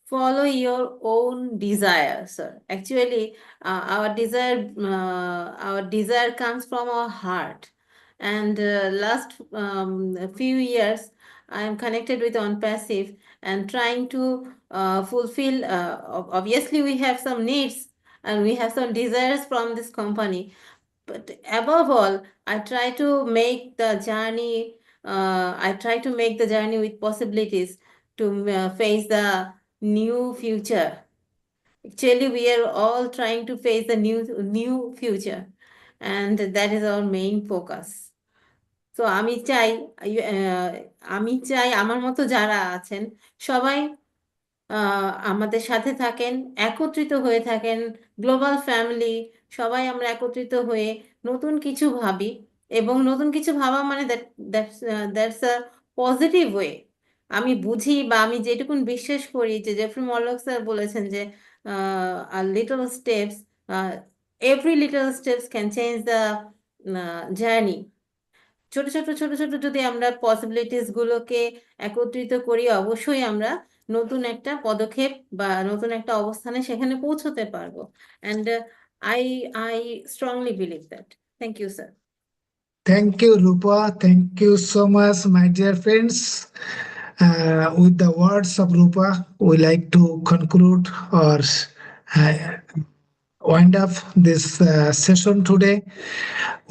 follow your own desire, sir. Actually, our desire comes from our heart. And last few years, I am connected with ONPASSIVE and trying to fulfill. Obviously, we have some needs and we have some desires from this company. But above all, I try to make the journey. I try to make the journey with possibilities to face the new future. Actually, we are all trying to face the new future, and that is our main focus. So আমি চাই আমার মতো যারা আছেন সবাই আমাদের সাথে থাকেন, একত্রিত হয়ে থাকেন, গ্লোবাল ফ্যামিলি, সবাই আমরা একত্রিত হয়ে নতুন কিছু ভাবি। এবং নতুন কিছু ভাবা মানে দ্যাটস আ পজিটিভ ওয়ে। আমি বুঝি বা আমি যেটুকুন বিশ্বাস করি, যে জেফ্রি মরলক স্যার বলেছেন যে little steps, every little steps can change the journey. ছোট ছোট ছোট ছোট যদি আমরা পসিবিলিটিস গুলোকে একত্রিত করি, অবশ্যই আমরা নতুন একটা পদক্ষেপ বা নতুন একটা অবস্থানে সেখানে পৌঁছতে পারবো। And I I strongly believe that. Thank you sir. Thank you, Rupa. Thank you so much, my dear friends. With the words of Rupa, we like to conclude or wind up this session today.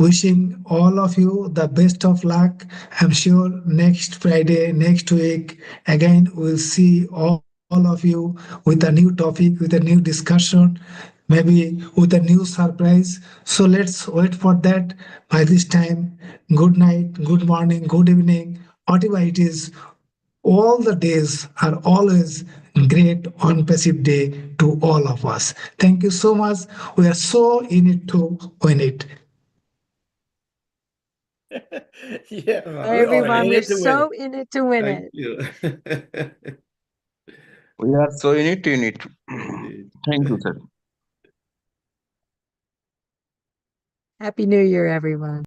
Wishing all of you the best of luck. I'm sure next Friday, next week, again, we'll see all of you with a new topic, with a new discussion, maybe with a new surprise. So let's wait for that. By this time, good night, good morning, good evening, whatever it is. All the days are always great on passive day to all of us. Thank you so much. We are so in it to win it. Yeah, Wow. we are Everyone, in we're it to win so it. in it to win Thank it. you. We are so in it, in it. Indeed. Thank you, sir. Happy New Year, everyone.